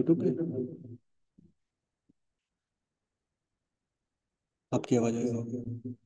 YouTube पे आपकी आवाज आएगी।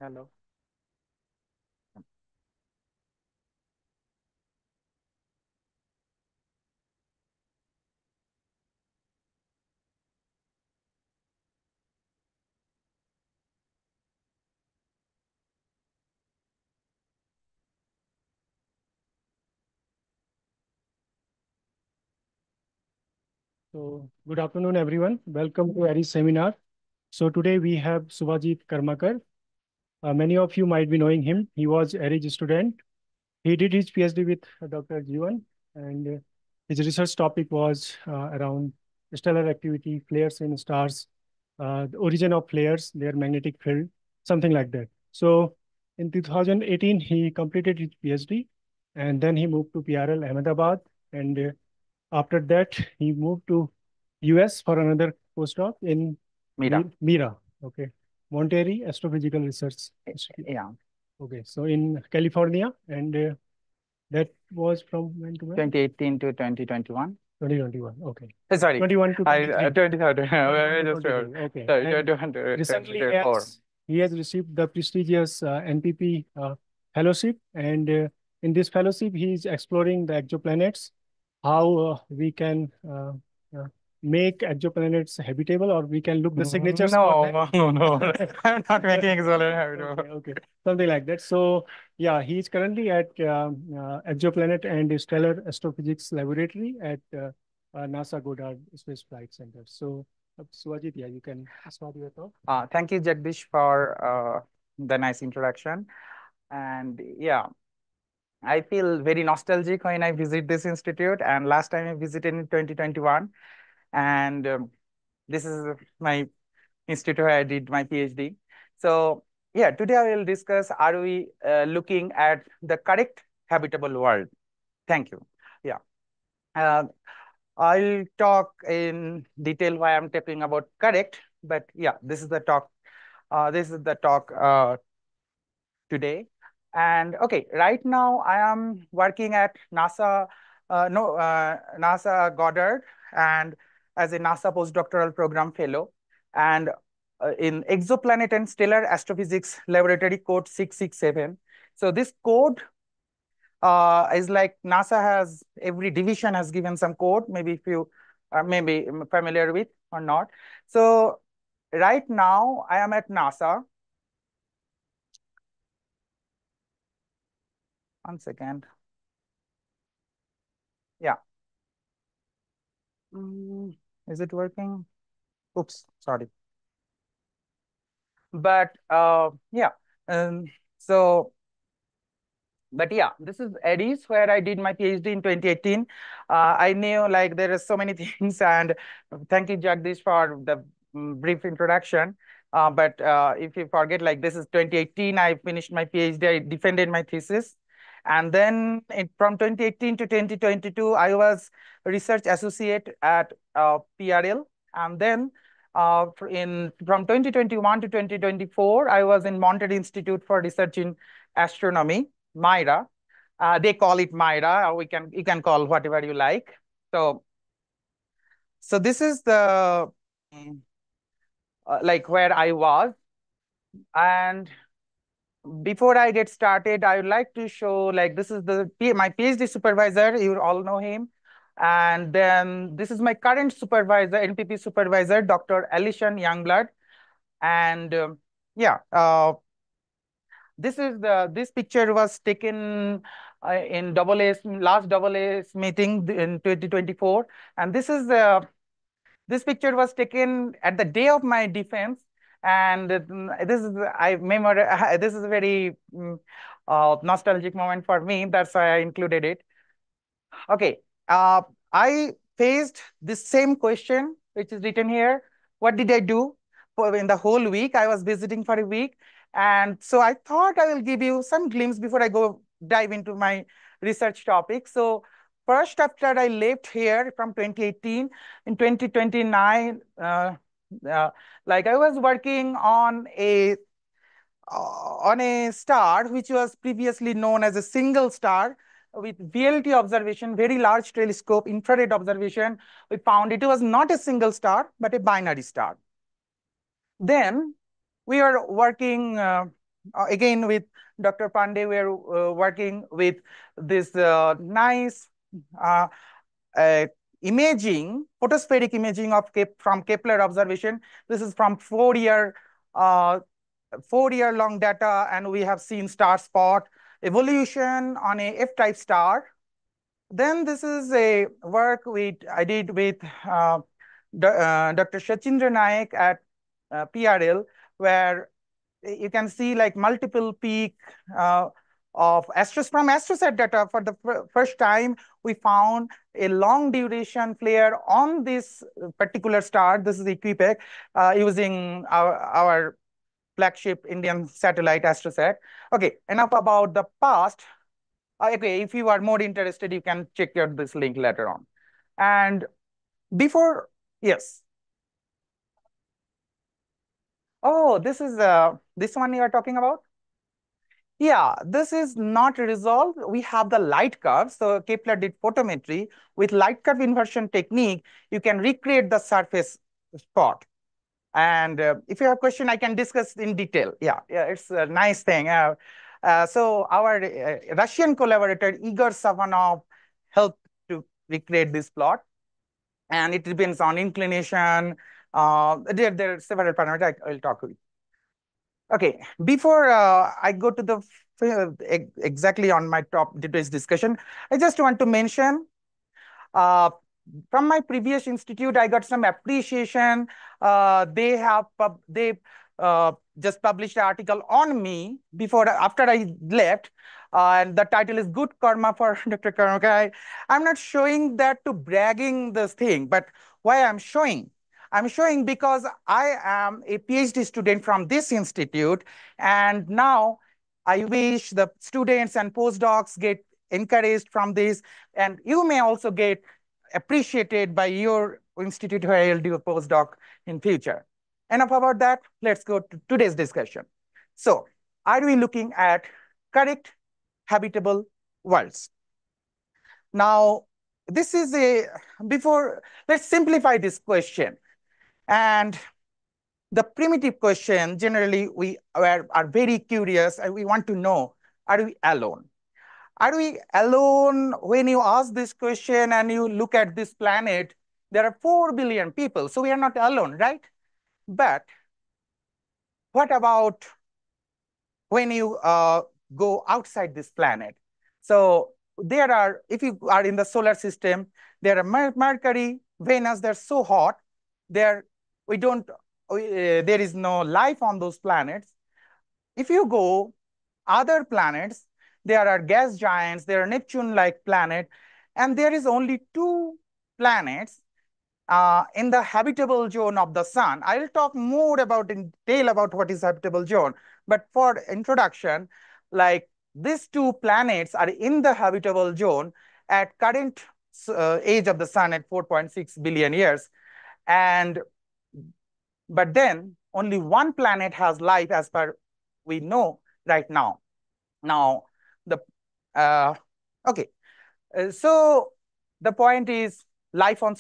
Hello. So, good afternoon, everyone. Welcome to ARI's seminar. So today we have Subhajeet Karmakar. Many of you might be knowing him. He was ARI's student. He did his PhD with Dr. Jivan, and his research topic was around stellar activity, flares in stars, the origin of flares, their magnetic field, something like that. So in 2018, he completed his PhD, and then he moved to PRL Ahmedabad, and after that, he moved to US for another postdoc in Mira. Mira. Okay. Monterey Astrophysical Research Institute. Yeah. Okay. So in California, and that was from when to when? 2018 to 2021. 2021. Okay. Sorry. 21 to 23. 2030. 21 to Just 23. Okay. sorry, And 21 to recently 24. he has received the prestigious NPP fellowship, and in this fellowship, he is exploring the exoplanets, how we can make exoplanets habitable, or we can look the signatures for them. No. I'm not making exoplanet habitable. Okay, something like that. So, yeah, he is currently at Exoplanet and Stellar Astrophysics Laboratory at NASA Goddard Space Flight Center. So, Swajit, yeah, you can start your talk. Thank you, Jagdish, for the nice introduction. And yeah, I feel very nostalgic when I visit this institute. And last time I visited in 2021. And this is my institute where I did my PhD. So yeah, today I will discuss, are we looking at the correct habitable world? Thank you. Yeah. I'll talk in detail why I'm talking about correct, but yeah, this is the talk This is the talk today. And okay, right now I am working at NASA, NASA Goddard, and as a NASA postdoctoral program fellow, and in exoplanet and stellar astrophysics laboratory code 667. So this code is like NASA has, every division has given some code, maybe if you are maybe familiar with or not. So right now I am at NASA. One second. Yeah. Is it working? Oops, sorry. But yeah, um, so but yeah, this is Addis where I did my PhD in 2018. I knew like there are so many things, and thank you, Jagdish, for the brief introduction. But if you forget, like this is 2018, I finished my PhD, I defended my thesis. And then from 2018 to 2022, I was research associate at PRL. And then from 2021 to 2024, I was in Monterey Institute for Research in Astronomy. Myra. They call it Myra, or you can call whatever you like. So this is the like where I was. And before I get started, I would like to show like this is my PhD supervisor. You all know him. And then this is my current supervisor, NPP supervisor, Dr. Alison Youngblood. And yeah, this picture was taken in last double A's meeting in 2024, and this picture was taken at the day of my defense, and this is I remember this is a very nostalgic moment for me. That's why I included it. Okay, I faced this same question, which is written here. What did I do in the whole week? I was visiting for a week. And so I thought I will give you some glimpse before I go dive into my research topic. So first, after I left here from 2018, in 2029, like I was working on a star which was previously known as a single star with VLT observation, very large telescope, infrared observation. We found it was not a single star, but a binary star. Then we are working again with Dr. Pandey. We are working with this nice imaging, photospheric imaging of from Kepler observation. This is from 4-year long data, and we have seen star spot evolution on a F-type star. Then this is a work I did with Dr. Shachindra Naik at PRL, where you can see like multiple peak of from astrosat data. For the first time, we found a long duration flare on this particular star. This is Equipec using our flagship Indian satellite astrosat. Okay, enough about the past. Okay, if you are more interested, you can check out this link later on. And before, yes. Oh, this is this one you are talking about? Yeah, this is not resolved. We have the light curve. So Kepler did photometry. With light curve inversion technique, you can recreate the surface spot. And if you have a question, I can discuss in detail. Yeah, it's a nice thing. So our Russian collaborator, Igor Savanov, helped to recreate this plot. And it depends on inclination. There are several parameters I will talk with. Okay, before I go to the exactly on my top today's discussion, I just want to mention from my previous institute, I got some appreciation. They just published an article on me after I left, and the title is "Good Karma for Dr. Karmakar." I'm not showing that to bragging this thing, but why I'm showing? I'm showing because I am a PhD student from this institute, and now I wish the students and postdocs get encouraged from this, and you may also get appreciated by your institute where you'll do a postdoc in future. enough about that. Let's go to today's discussion. So, are we looking at correct habitable worlds? Now, this is let's simplify this question. And the primitive question, generally, we are very curious and we want to know, are we alone? Are we alone when you ask this question and you look at this planet? There are 4 billion people, so we are not alone, right? But what about when you go outside this planet? So if you are in the solar system, there are Mercury, Venus, they're so hot. There is no life on those planets. If you go other planets, there are gas giants, there are Neptune-like planet, and there is only 2 planets in the habitable zone of the sun. I'll talk more in detail about what is habitable zone. But for introduction, like these 2 planets are in the habitable zone at current age of the sun at 4.6 billion years. But then only 1 planet has life as per we know right now. Now, so the point is life on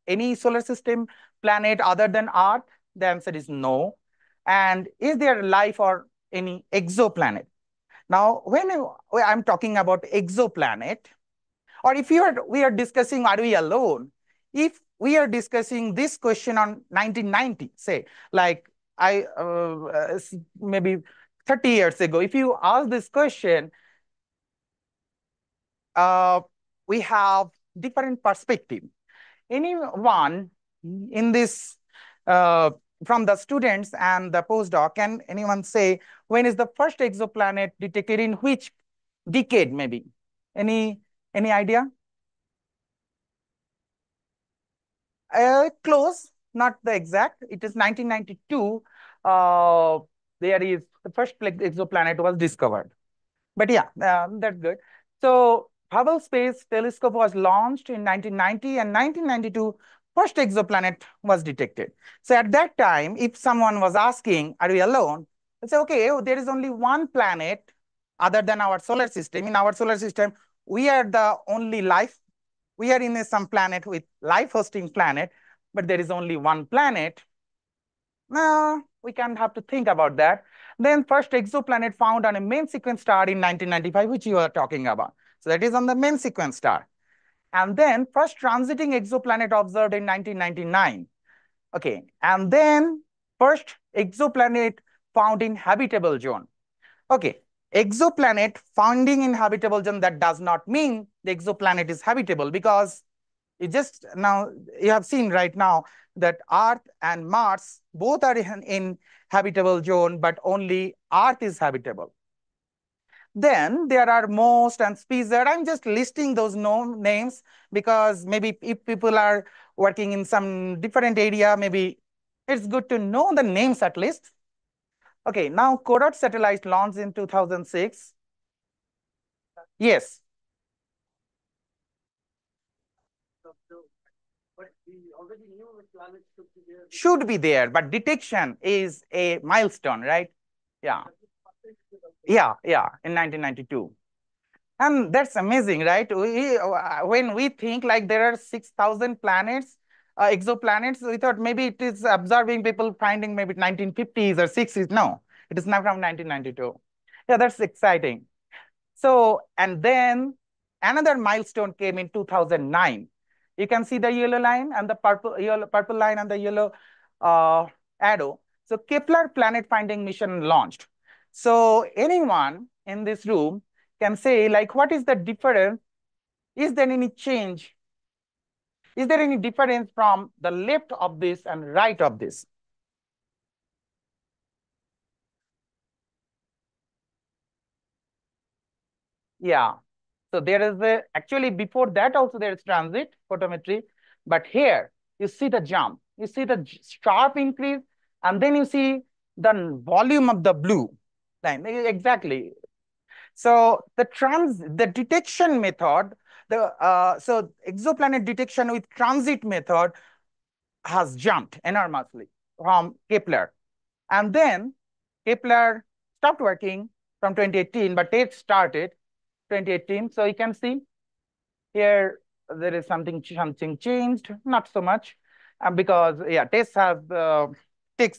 any solar system planet other than Earth? The answer is no. And is there life or any exoplanet? Now, when I'm talking about exoplanet, or if we are discussing, are we alone? If we are discussing this question on 1990, say, like maybe 30 years ago, if you ask this question, we have different perspective. Anyone in this, from the students and the postdoc, can anyone say when is the first exoplanet detected in which decade maybe? Any idea? Close, not the exact. It is 1992. There is the first exoplanet was discovered. But yeah, that's good. So Hubble Space Telescope was launched in 1990, and 1992, first exoplanet was detected. So at that time, if someone was asking, are we alone? They say, okay, there is only 1 planet other than our solar system. In our solar system, we are the only life. We are in some planet with life hosting planet, but there is only 1 planet. No, we can't have to think about that. Then first exoplanet found on a main sequence star in 1995, which you are talking about. So that is on the main sequence star. And then first transiting exoplanet observed in 1999. Okay. And then first exoplanet found in habitable zone. Okay. Exoplanet finding in habitable zone, that does not mean the exoplanet is habitable, because you have seen right now that Earth and Mars both are in habitable zone, but only Earth is habitable. Then there are MOST and SPIZER. I'm just listing those names because maybe if people are working in some different area, maybe it's good to know the names at least. Okay, now Goddard satellite launched in 2006. Yes. But we already knew the planets should be there, but detection is a milestone, right? Yeah. Yeah, in 1992. And that's amazing, right? When we think like there are 6,000 planets, exoplanets, we thought maybe it is observing people finding maybe 1950s or 60s. No, it is now from 1992. Yeah, that's exciting. So, and then another milestone came in 2009. You can see the yellow line and the purple line and the yellow arrow. So Kepler planet finding mission launched. So anyone in this room can say, like, what is the difference? Is there any change? Is there any difference from the left of this and right of this? Yeah. So there is actually before that also there is transit photometry, but here you see the jump, you see the sharp increase, and then you see the volume of the blue line. Exactly. So the detection method, so exoplanet detection with transit method has jumped enormously. from Kepler. And then Kepler stopped working from 2018, but TESS started 2018. So you can see here there is something changed, not so much, because yeah, TESS has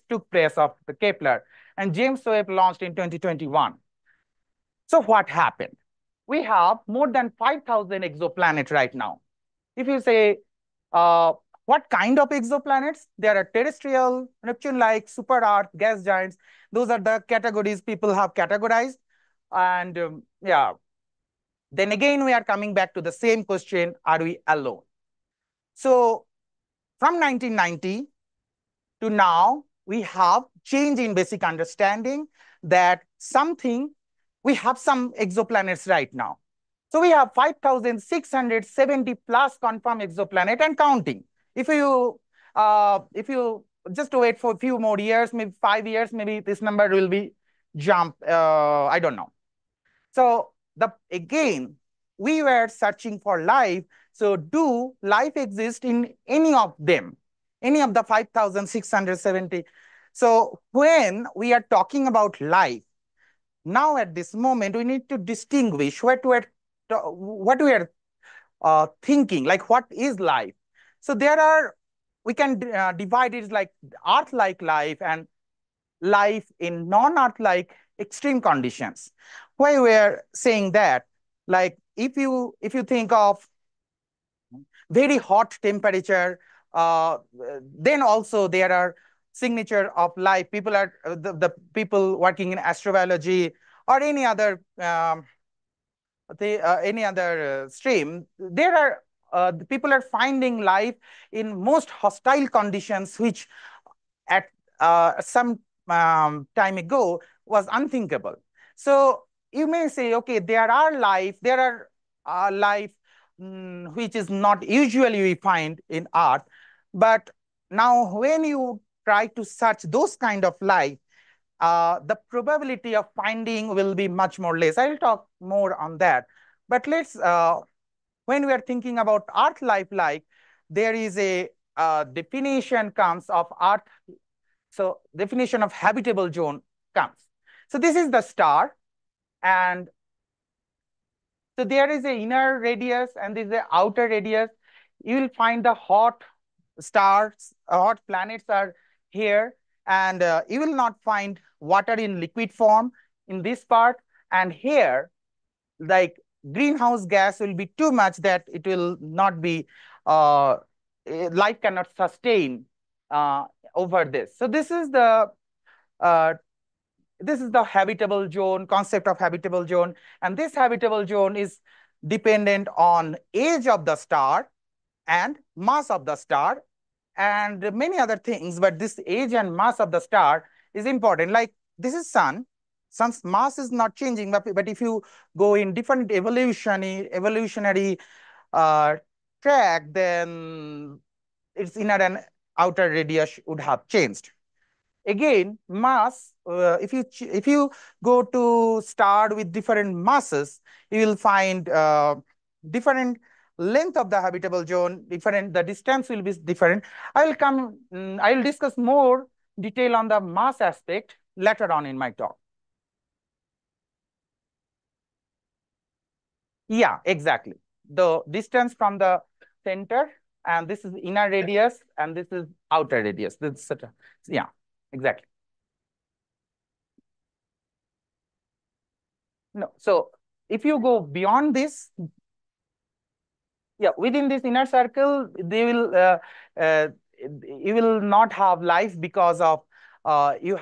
took place of the Kepler, and James Webb launched in 2021. So what happened? We have more than 5,000 exoplanets right now. If you say, what kind of exoplanets? There are terrestrial, Neptune-like, super Earth, gas giants. Those are the categories people have categorized. And yeah, then again, we are coming back to the same question, are we alone? So from 1990 to now, we have change in basic understanding that we have some exoplanets right now. So we have 5,670 plus confirmed exoplanet and counting. If you just wait for a few more years, maybe 5 years, maybe this number will be jump. I don't know. So again, we were searching for life. So do life exist in any of them, any of the 5,670? So when we are talking about life, now at this moment, we need to distinguish what we are thinking, like what is life. So we can divide it like Earth-like life and life in non-Earth-like extreme conditions. Why we are saying that, like if you think of very hot temperature, then also there are signature of life. People are the people working in astrobiology or any other stream. There are the people are finding life in most hostile conditions, which at some time ago was unthinkable. So you may say, okay, there are life which is not usually we find in Earth. But now when you try to search those kind of life, the probability of finding will be much more less. I'll talk more on that. But when we are thinking about Earth life, like there is a definition comes of Earth. So definition of habitable zone comes. So this is the star, and so there is a inner radius and there is a outer radius. You will find the hot stars, hot planets are here, and you will not find water in liquid form in this part. And here, like greenhouse gas will be too much that it will not be, life cannot sustain over this. So uh, this is the habitable zone, concept of habitable zone. And this habitable zone is dependent on age of the star and mass of the star and many other things. But this age and mass of the star is important. Like this is sun. Sun's mass is not changing, but if you go in different evolutionary uh, track, then its inner and outer radius would have changed. Again, mass, if you go to star with different masses, you will find different length of the habitable zone, the distance will be different. I will discuss more detail on the mass aspect later on in my talk. Yeah, exactly. The distance from the center, and this is inner radius, and this is outer radius. Yeah, exactly. No, so if you go beyond this, yeah, within this inner circle, you will not have life because of you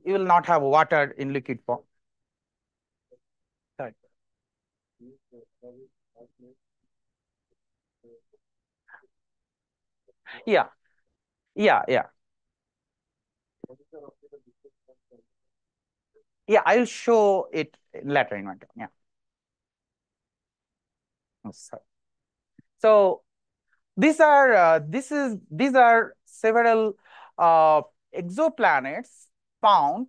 will not have water in liquid form. Sorry. Yeah, yeah, yeah. Yeah, I'll show it later in my talk. Yeah. Oh, sorry. So these are several exoplanets found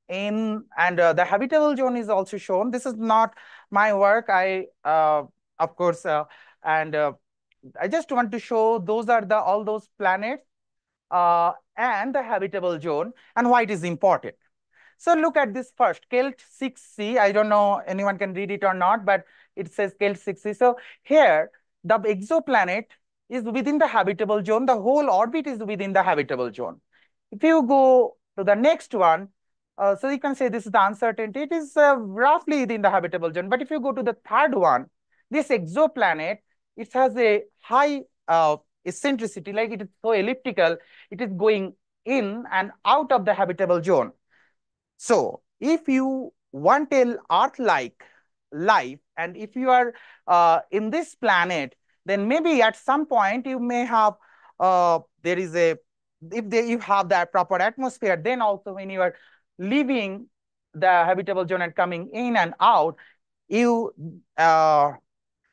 in, and the habitable zone is also shown. This is not my work. Of course, and I just want to show those are all those planets and the habitable zone, and why it is important. So look at this first, Kelt 6c. I don't know anyone can read it or not, but it says Kelt 6c. So here, the exoplanet is within the habitable zone. The whole orbit is within the habitable zone. If you go to the next one, so you can say this is the uncertainty. It is roughly within the habitable zone. But if you go to the third one, this exoplanet, it has a high eccentricity, like it is so elliptical, it is going in and out of the habitable zone. So if you want a Earth-like life, and if you are in this planet, then maybe at some point you may have, there is a, you have that proper atmosphere, then also when you are leaving the habitable zone and coming in and out, you,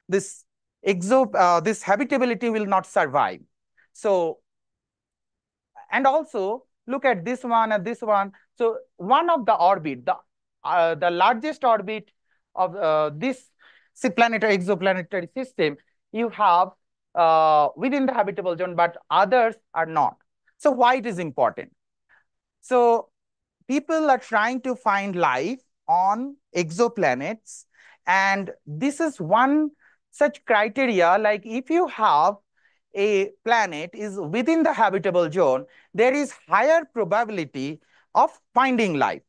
this this habitability will not survive. So, and also look at this one and this one. So one of the orbit, the largest orbit of this planetary exoplanetary system, you have within the habitable zone, but others are not. So why it is important? So people are trying to find life on exoplanets, and this is one such criteria. Like if you have a planet is within the habitable zone, there is higher probability of finding life.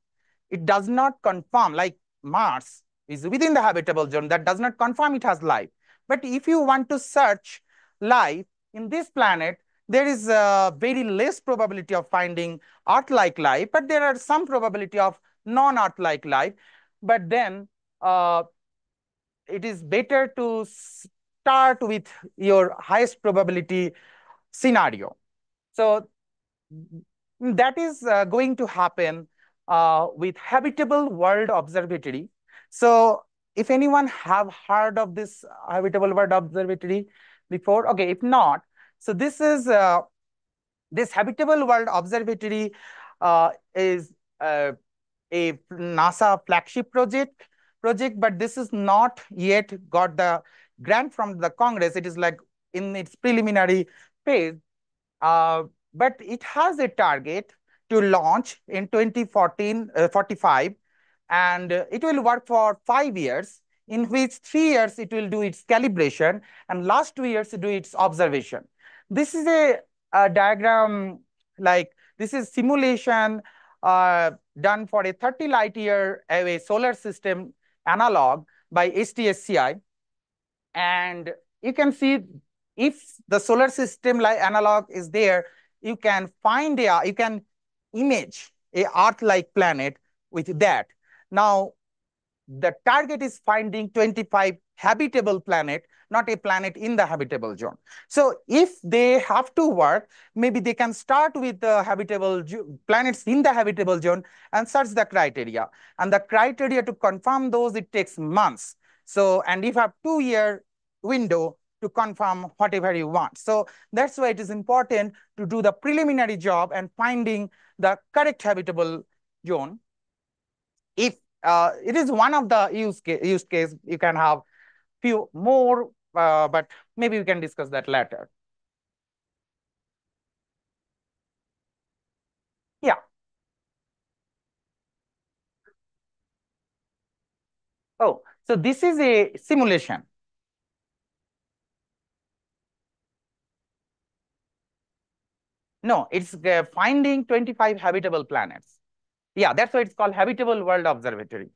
It does not confirm, like Mars is within the habitable zone, that does not confirm it has life. But if you want to search life in this planet, there is a very less probability of finding Earth-like life, but there are some probability of non-Earth-like life. But then it is better to start with your highest probability scenario. So that is going to happen with Habitable World Observatory. So if anyone have heard of this Habitable World Observatory before, okay, if not, so this is this Habitable World Observatory is a NASA flagship project, but this is not yet got the grant from the Congress. It is like in its preliminary phase. But it has a target to launch in 2045, and it will work for 5 years, in which 3 years it will do its calibration, and last 2 years to do its observation. This is a diagram, like this is simulation done for a 30 light year away solar system analog by HTSCI. And you can see if the solar system like analog is there, you can find you can image a Earth-like planet with that. Now, the target is finding 25 habitable planet, not a planet in the habitable zone. So if they have to work, maybe they can start with the habitable planets in the habitable zone and search the criteria. And the criteria to confirm those, it takes months. So, and if you have 2 year window to confirm whatever you want. So that's why it is important to do the preliminary job and finding the correct habitable zone. If it is one of the use case, you can have few more, but maybe we can discuss that later. Yeah. Oh, so this is a simulation. No, it's finding 25 habitable planets. Yeah, that's why it's called Habitable World Observatory.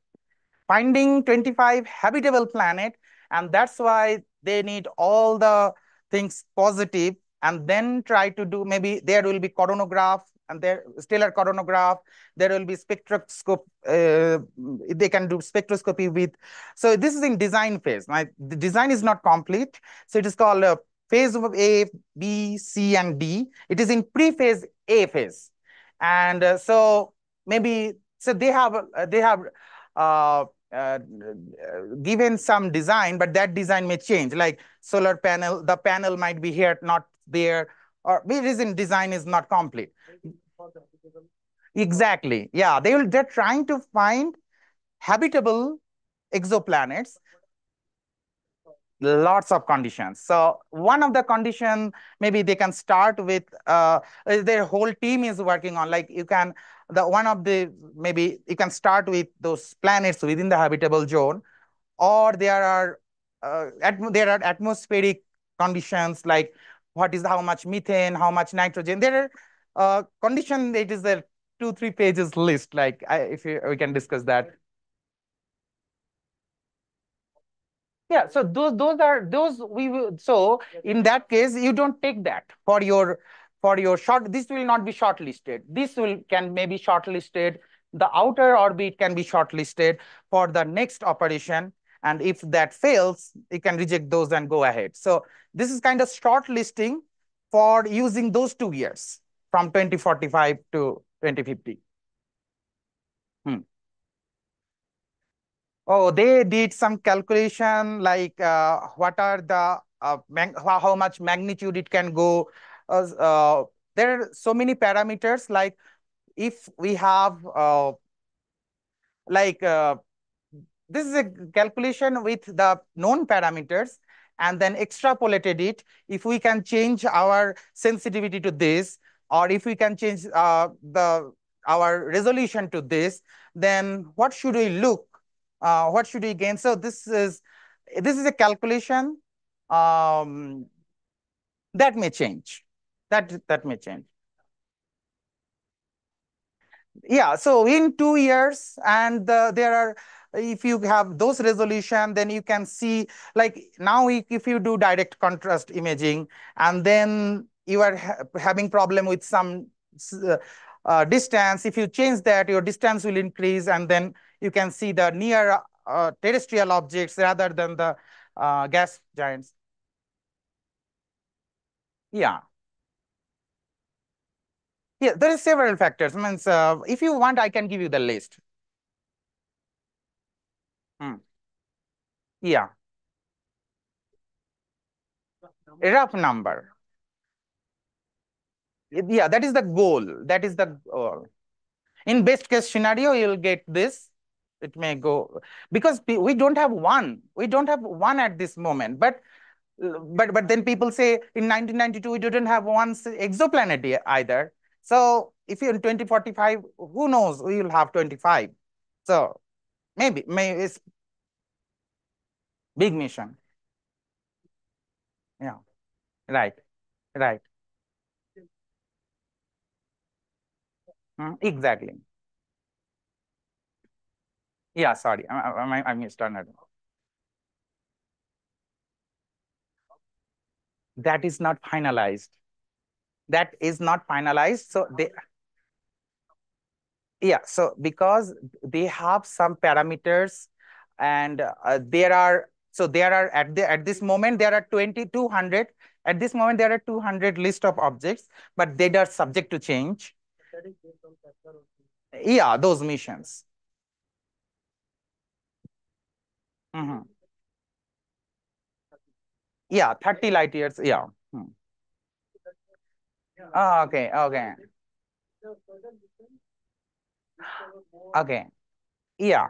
Finding 25 habitable planet, and that's why they need all the things positive, and then try to do, maybe there will be coronagraph and there stellar coronagraph, there will be spectroscope, they can do spectroscopy with. So this is in design phase. The design is not complete, so it is called phase of A, B, C, and D. It is in pre-phase A phase. And so maybe, so they have uh, uh, given some design, but that design may change, like solar panel, the panel might be here, not there, or the reason design is not complete. Exactly. Yeah, they're trying to find habitable exoplanets. lots of conditions. So one of the condition, maybe they can start with their whole team is working on, like you can, the one of the, maybe you can start with those planets within the habitable zone, or there are atmospheric conditions, like what is how much methane, how much nitrogen. There are condition, it is a 2-3 pages list, like if we can discuss that. Yeah, so those are those we will. So in that case, you don't take that for your short. This will not be shortlisted. This will can maybe shortlisted. The outer orbit can be shortlisted for the next operation, and if that fails, you can reject those and go ahead. So this is kind of shortlisting for using those 2 years from 2045 to 2050. Hmm. Oh, they did some calculation, like what are the how much magnitude it can go. There are so many parameters. Like if we have like this is a calculation with the known parameters, and then extrapolated it. If we can change our sensitivity to this, or if we can change the our resolution to this, then what should we look? What should we gain? So this is a calculation um, that may change. That may change. Yeah, so in 2 years, and there are, if you have those resolution, then you can see, like now if you do direct contrast imaging, and then you are having problem with some distance. If you change that, your distance will increase, and then you can see the near terrestrial objects rather than the gas giants. Yeah. Yeah, there are several factors. Means, if you want, I can give you the list. Hmm. Yeah. A rough number. Yeah, that is the goal. That is the goal. In best case scenario, you'll get this. It may go, because we don't have one. We don't have one at this moment. But then people say in 1992 we didn't have one exoplanet either. So if you're in 2045, who knows? We will have 25. So maybe it's big mission. Yeah. Right. Right. Exactly. Yeah. Sorry, I missed on it. That is not finalized. That is not finalized. So yeah, so because they have some parameters, and there are at this moment there are 2,200. At this moment there are 200 list of objects, but they are subject to change. Yeah, those missions. Mm-hmm. Yeah, 30 light years. Yeah. Oh, okay, okay, okay. Yeah,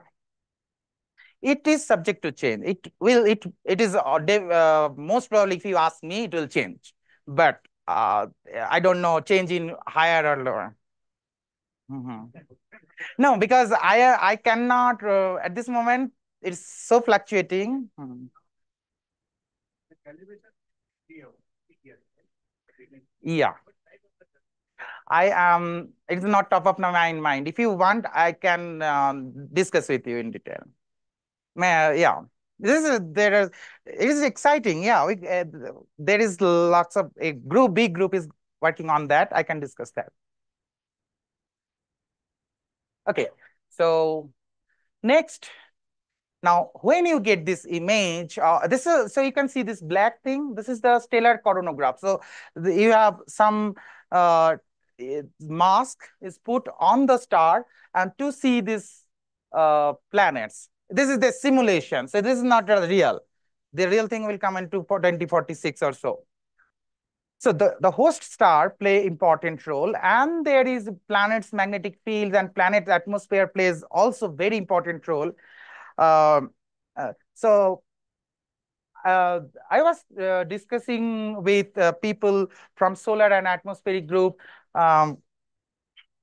it is subject to change. It is most probably, if you ask me, it will change. But I don't know, change in higher or lower. No, because I cannot at this moment. It's so fluctuating. Yeah, I am. It's not top of my mind. If you want, I can discuss with you in detail. Yeah, this is there is it is exciting. Yeah, there is lots of big group is working on that. I can discuss that. Okay, so next. Now, when you get this image, this is, so you can see this black thing. This is the stellar coronagraph. So you have some mask is put on the star, and to see this planets. This is the simulation. So this is not real. The real thing will come into 2046 or so. So the host star play important role, and there is planet's magnetic fields, and planet atmosphere plays also very important role. Um, so I was discussing with people from solar and atmospheric group um,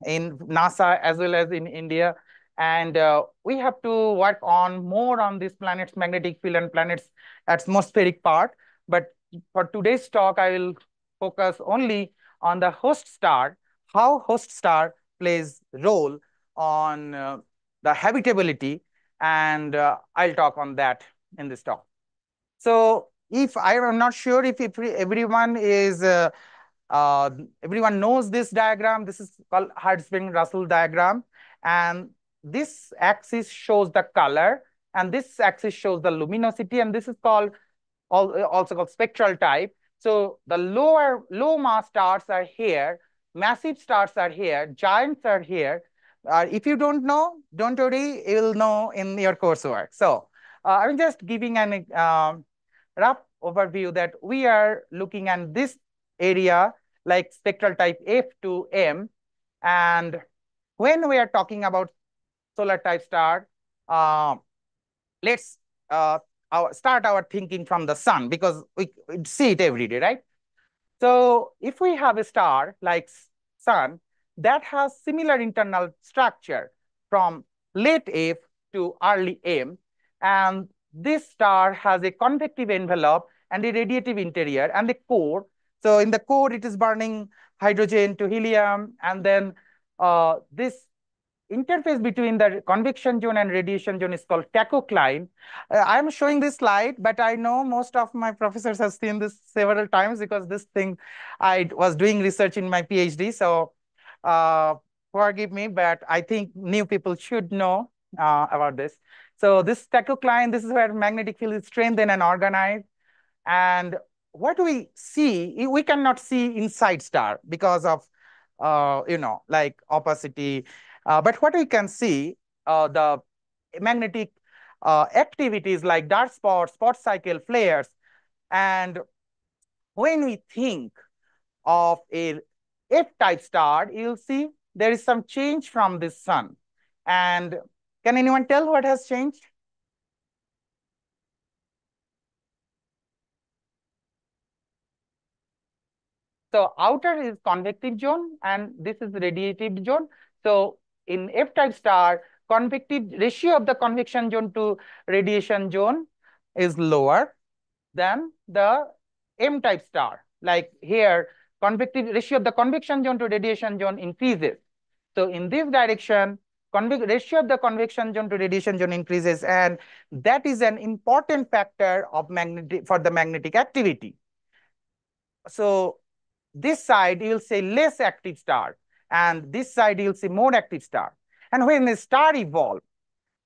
in NASA as well as in India. And we have to work on more on this planet's magnetic field and planet's atmospheric part. But for today's talk, I will focus only on the host star, how host star plays role on the habitability. And I'll talk on that in this talk. So if I am not sure if everyone is uh, everyone knows this diagram. This is called Hertzsprung-Russell diagram. And this axis shows the color, and this axis shows the luminosity, and this is called also called spectral type. So the low mass stars are here, massive stars are here, giants are here. If you don't know, don't worry, you will know in your coursework. So I'm just giving an rough overview that we are looking at this area like spectral type F to M. And when we are talking about solar type star, let's start our thinking from the sun, because we see it every day, right? So if we have a star like sun that has similar internal structure from late F to early M, and this star has a convective envelope and a radiative interior and the core. So in the core, it is burning hydrogen to helium, and then this interface between the convection zone and radiation zone is called tachocline. I'm showing this slide, but I know most of my professors have seen this several times, because this thing, I was doing research in my PhD. So forgive me, but I think new people should know about this. So this tachocline, this is where magnetic field is strengthened and organized. And what do we see? We cannot see inside star because of, like opacity. But what we can see, the magnetic activities like dark spots, spot cycle, flares. And when we think of a F-type star, you'll see there is some change from this sun. And can anyone tell what has changed? So outer is convective zone, and this is radiative zone. So in F-type star, convective ratio of the convection zone to radiation zone is lower than the M-type star. Like here, convective ratio of the convection zone to radiation zone increases. So in this direction, ratio of the convection zone to radiation zone increases, and that is an important factor of for the magnetic activity. So this side you'll say less active star, and this side you'll see more active star. And when the star evolve,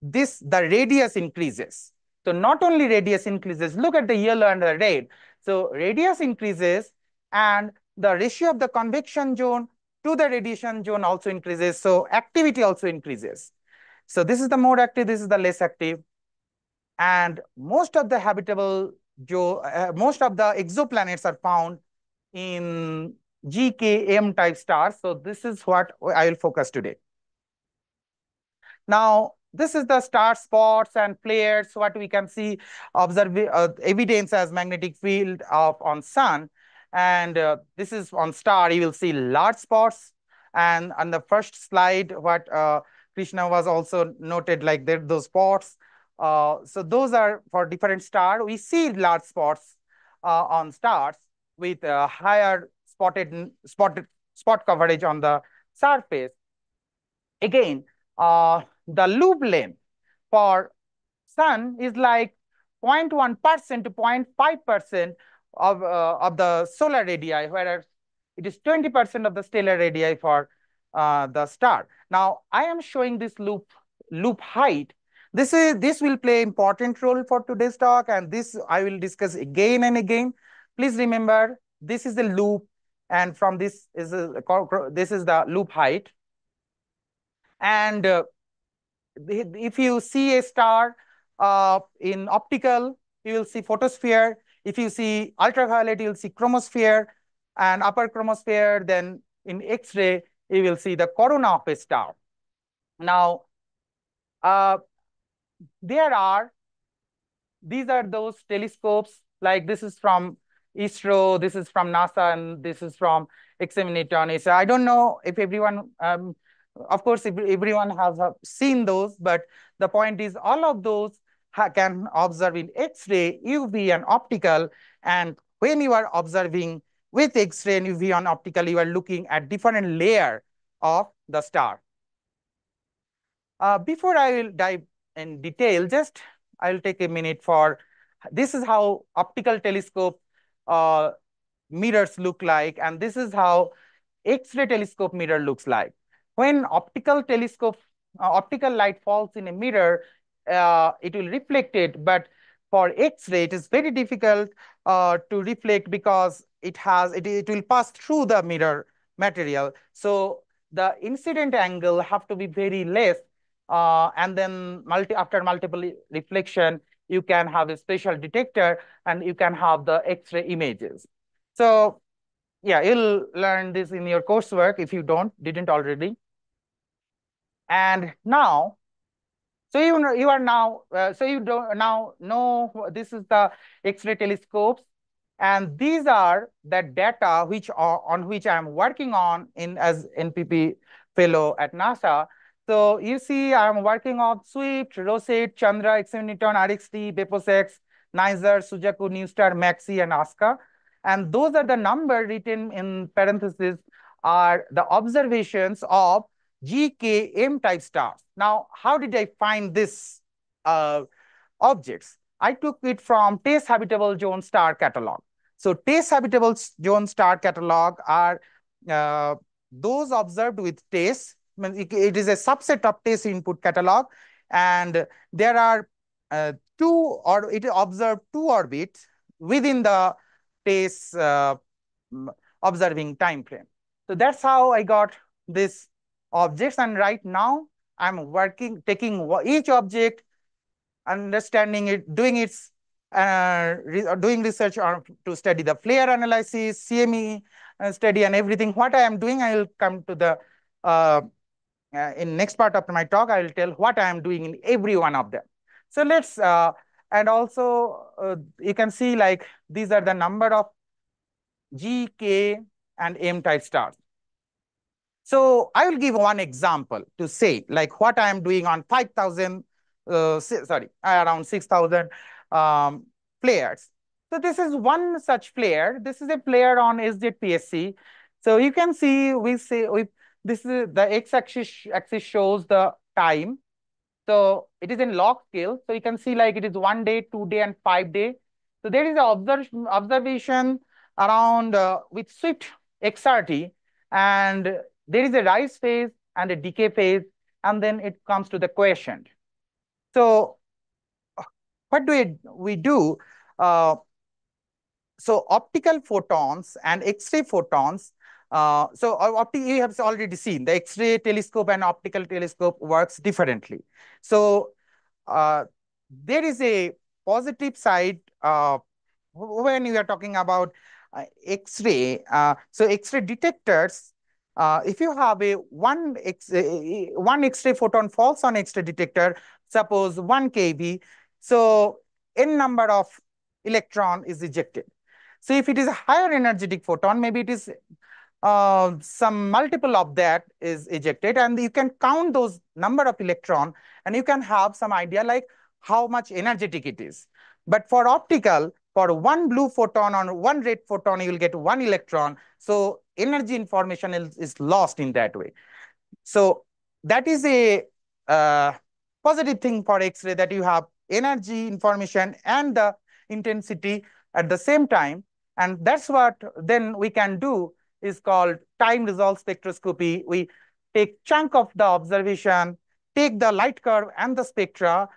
the radius increases. So not only radius increases, look at the yellow and the red. So radius increases, and the ratio of the convection zone to the radiation zone also increases. So activity also increases. So this is the more active, this is the less active. And most of the most of the exoplanets are found in GKM type stars. So this is what I will focus today. Now, this is the star spots and flares, what we can see, observe evidence as magnetic field on sun. And this is on star, you will see large spots. And on the first slide, what Krishna was also noted, like those spots. So those are for different star. We see large spots on stars with higher spot coverage on the surface. Again, the loop length for sun is like 0.1% to 0.5% of the solar radii, whereas it is 20% of the stellar radii for the star. Now, I am showing this loop height. This will play important role for today's talk, and this I will discuss again and again. Please remember, this is the loop, and from this is the loop height. And if you see a star in optical, you will see photosphere. If you see ultraviolet, you will see chromosphere and upper chromosphere. Then in X-ray, you will see the corona of a star. Now, these are those telescopes Like this is from ISRO, this is from NASA, and this is from examination. So I don't know if everyone, of course, if everyone has seen those, but the point is all of those can observe in X-ray, UV, and optical. And when you are observing with X-ray and UV and optical, you are looking at different layer of the star. Before I will dive in detail, just I'll take a minute for, this is how optical telescope uh, mirrors look like, and this is how X-ray telescope mirror looks like. When optical light falls in a mirror, it will reflect it, but for X-ray, it is very difficult to reflect because it will pass through the mirror material. So the incident angle have to be very less, and then after multiple reflection, you can have a special detector and you can have the X-ray images. So yeah, you'll learn this in your coursework if you didn't already. And now, so you are now, so you don't now know this is the X-ray telescopes, and these are the data on which I am working on as NPP fellow at NASA. So you see, I am working on Swift, Rosette, Chandra, Examiniton, RXT, BEPOSEX, NISER, Sujaku, NewStar, Maxi, and ASCA. And those are the number written in parentheses are the observations of GKM type stars. Now, how did I find this objects? I took it from TESS Habitable Zone Star Catalog. So TESS Habitable Zone Star Catalog are those observed with TESS. It is a subset of TESS input catalog, and there are it observed 2 orbits within the TESS observing time frame. So that's how I got this objects, and right now I'm taking each object, understanding it, doing research to study the flare analysis, CME study, and everything. What I am doing, I will come to the in next part of my talk. I will tell what I am doing in every one of them. So let's and also you can see like these are the number of G, K, and M type stars. So I will give one example to say like what I am doing on 5,000, around 6,000 flares. So this is one such flare. This is a flare on SZPSC. So you can see this is the x-axis shows the time. So it is in log scale. So you can see like it is 1 day, 2 day, and 5 day. So there is an observation around with Swift XRT, and there is a rise phase and a decay phase, and then it comes to the quiescent. So what do we do? So optical photons and X-ray photons. You have already seen the X-ray telescope and optical telescope works differently. So there is a positive side when you are talking about X-ray. So X-ray detectors, if you have one X-ray photon falls on X-ray detector, suppose 1 keV, so n number of electron is ejected. So if it is a higher energetic photon, maybe it is some multiple of that is ejected, and you can count those number of electron, and you can have some idea like how much energetic it is. But for optical, for one blue photon or one red photon, you will get 1 electron. So energy information is lost in that way. So that is a positive thing for X-ray, that you have energy information and the intensity at the same time. And that's what then we can do is called time resolved spectroscopy. We take chunk of the observation, take the light curve and the spectra.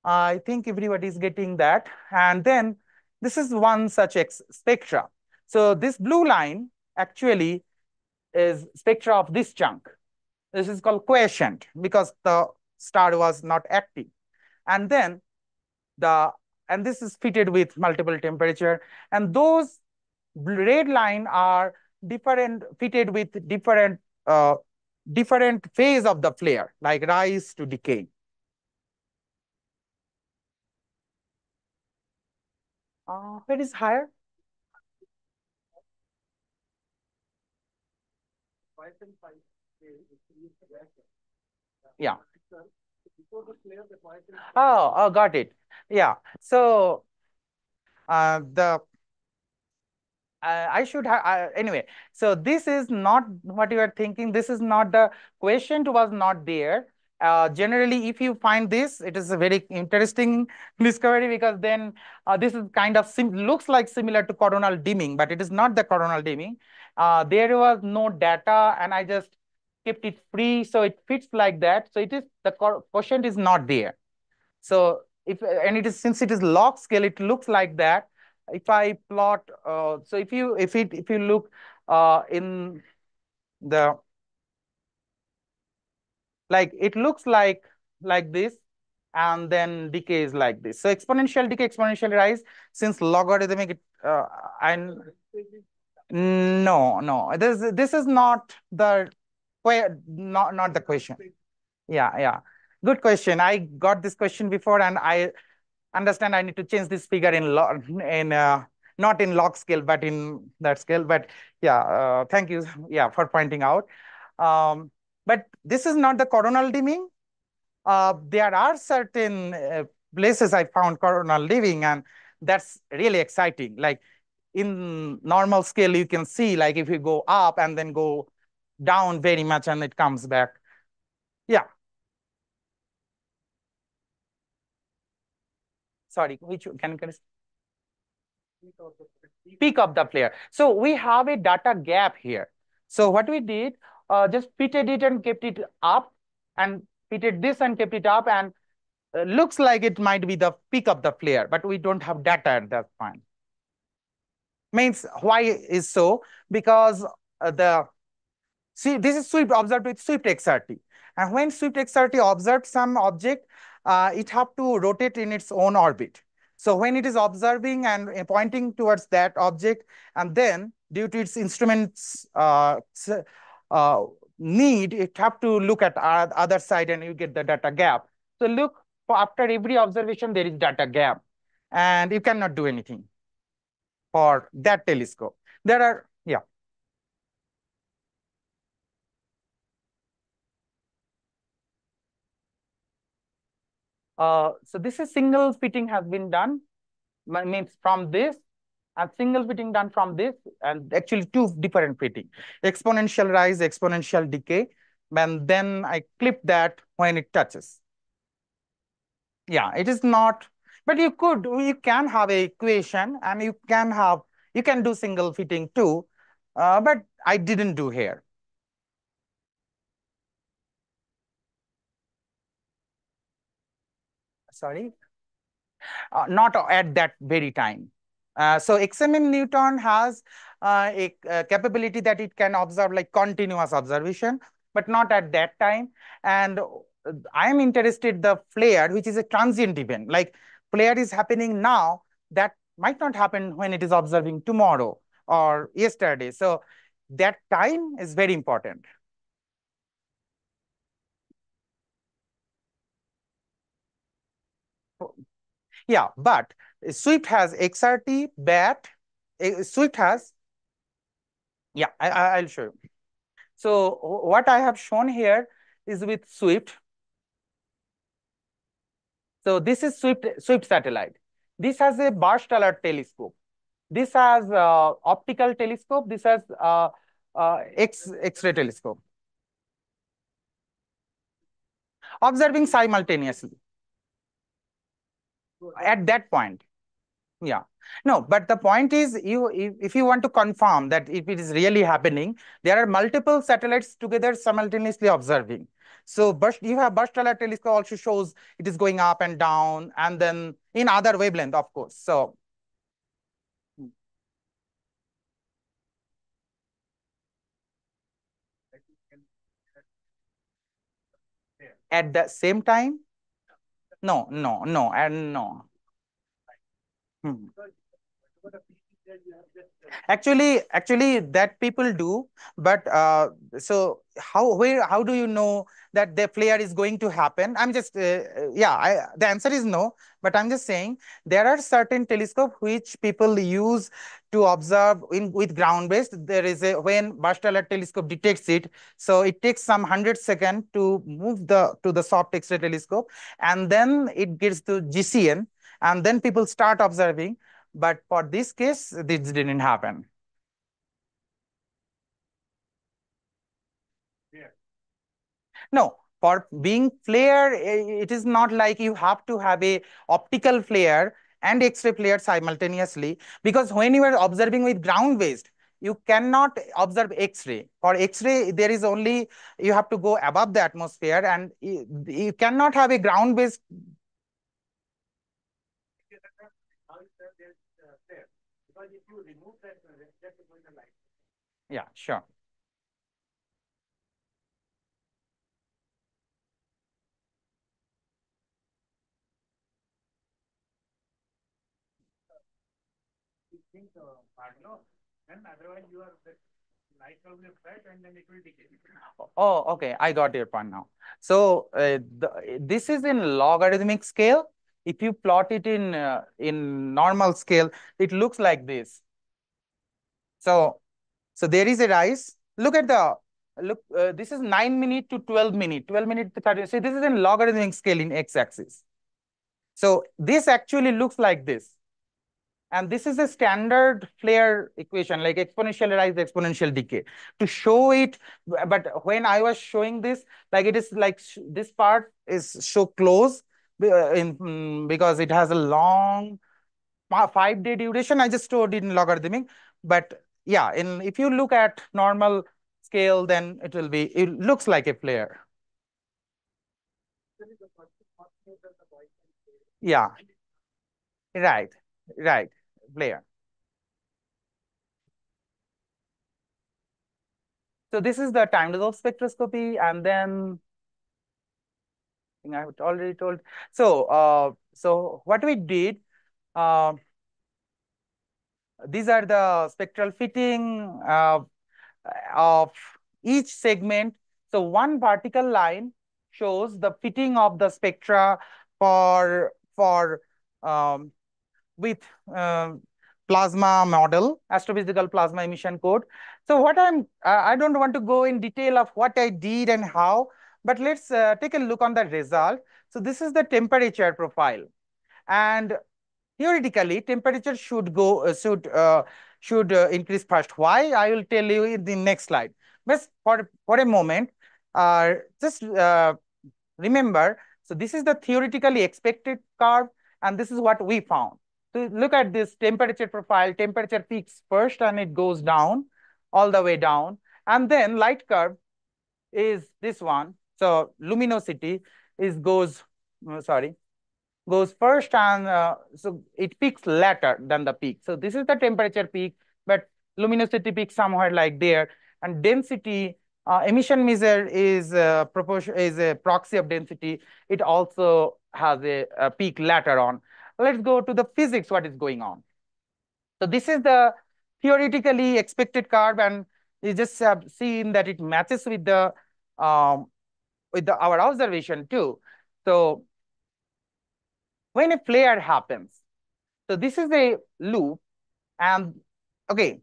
I think everybody is getting that. And then this is one such spectra. So this blue line actually is spectra of this chunk. This is called quiescent because the star was not active. And then this is fitted with multiple temperature. And those red line are fitted with different phase of the flare, like rise to decay. Where is higher? Yeah. Oh, got it. Yeah. So the I should have anyway. So this is not what you are thinking. This is not the question was not there. Generally, if you find this, it is a very interesting discovery because then this is kind of looks like similar to coronal dimming, but it is not the coronal dimming. There was no data, and I just kept it free, so it fits like that. So it is the quotient is not there. So if and it is since it is log scale, it looks like that. If I plot, so if you look in the like it looks like this, and then decay is like this. So exponential decay, exponential rise. Since logarithmic, and no, this is not the not the question. Yeah. Good question. I got this question before, and I understand I need to change this figure in log in not in log scale but in that scale. But yeah, thank you, yeah, for pointing out. But this is not the coronal dimming. There are certain places I found coronal living, and that's really exciting. Like in normal scale, you can see like if you go up and then go down very much and it comes back. Yeah. Sorry, which can peak of the flare. So we have a data gap here. So what we did, just fitted it and kept it up, and fitted this and kept it up, and looks like it might be the peak of the flare, but we don't have data at that point. Means why is so? Because the see, this is sweep observed with swift XRT. And when swift XRT observed some object, it have to rotate in its own orbit. So when it is observing and pointing towards that object, and then due to its instruments uh, need, it have to look at other side and you get the data gap. So look, for after every observation, there is data gap. And you cannot do anything for that telescope. There are, yeah. So this is single fitting has been done, means from this, and single fitting done from this, and actually two different fitting, exponential rise, exponential decay, and then I clip that when it touches. Yeah, it is not, but you can have a equation and you can do single fitting too, but I didn't do here. Sorry. Not at that very time. So XMM Newton has a capability that it can observe like continuous observation, but not at that time. And I am interested the flare, which is a transient event. Like flare is happening now, that might not happen when it is observing tomorrow or yesterday. So that time is very important. Yeah, but Swift has XRT, BAT. Swift has, yeah, I'll show you. So what I have shown here is with Swift. So this is Swift satellite. This has a burst alert telescope. This has optical telescope. This has X-ray telescope. Observing simultaneously at that point. Yeah. No, but the point is, if you want to confirm that if it is really happening, there are multiple satellites together simultaneously observing. So burst, you have burst alert telescope also shows it is going up and down, and then in other wavelength, of course. So at the same time, no, and no. Hmm. Actually, that people do, but so how do you know that the flare is going to happen? I'm just the answer is no, but I'm just saying there are certain telescope which people use to observe with ground based. There is a when burst alert telescope detects it, so it takes some 100 seconds to move to the soft X-ray telescope, and then it gets to GCN, and then people start observing. But for this case, this didn't happen. No, for being flare, it is not like you have to have a optical flare and X-ray flare simultaneously, because when you are observing with ground-based, you cannot observe X-ray. For X-ray, there is only, you have to go above the atmosphere, and you cannot have a ground-based. Yeah, sure. Oh, okay. I got your point now. So this is in logarithmic scale. If you plot it in normal scale, it looks like this. So there is a rise. Look at the look. This is 9 minute to 12 minute, 12 minute to 30. So this is in logarithmic scale in x-axis. So this actually looks like this. And this is a standard flare equation, like exponential rise, exponential decay. To show it, but when I was showing this, like it is like this part is so close because it has a long 5-day duration. I just stored it in logarithmic. But yeah, if you look at normal scale, then it looks like a flare. Yeah, right, right, flare. So this is the time resolved spectroscopy, and then I think I already told. So what we did, uh, these are the spectral fitting of each segment. So one vertical line shows the fitting of the spectra for with plasma model, astrophysical plasma emission code. So I don't want to go in detail of what I did and how, but let's take a look on the result. So this is the temperature profile, and theoretically temperature should increase first. Why? I will tell you in the next slide. But for a moment, just remember, so this is the theoretically expected curve, and this is what we found. So look at this temperature profile. Temperature peaks first, and it goes down, all the way down. And then light curve is this one. So luminosity goes first, and so it peaks later than the peak. So this is the temperature peak, but luminosity peaks somewhere like there. And density, emission measure is a proxy of density. It also has a peak later on. Let's go to the physics, what is going on. So this is the theoretically expected curve, and you just have seen that it matches with um, our observation too. So when a flare happens, so this is a loop, and okay,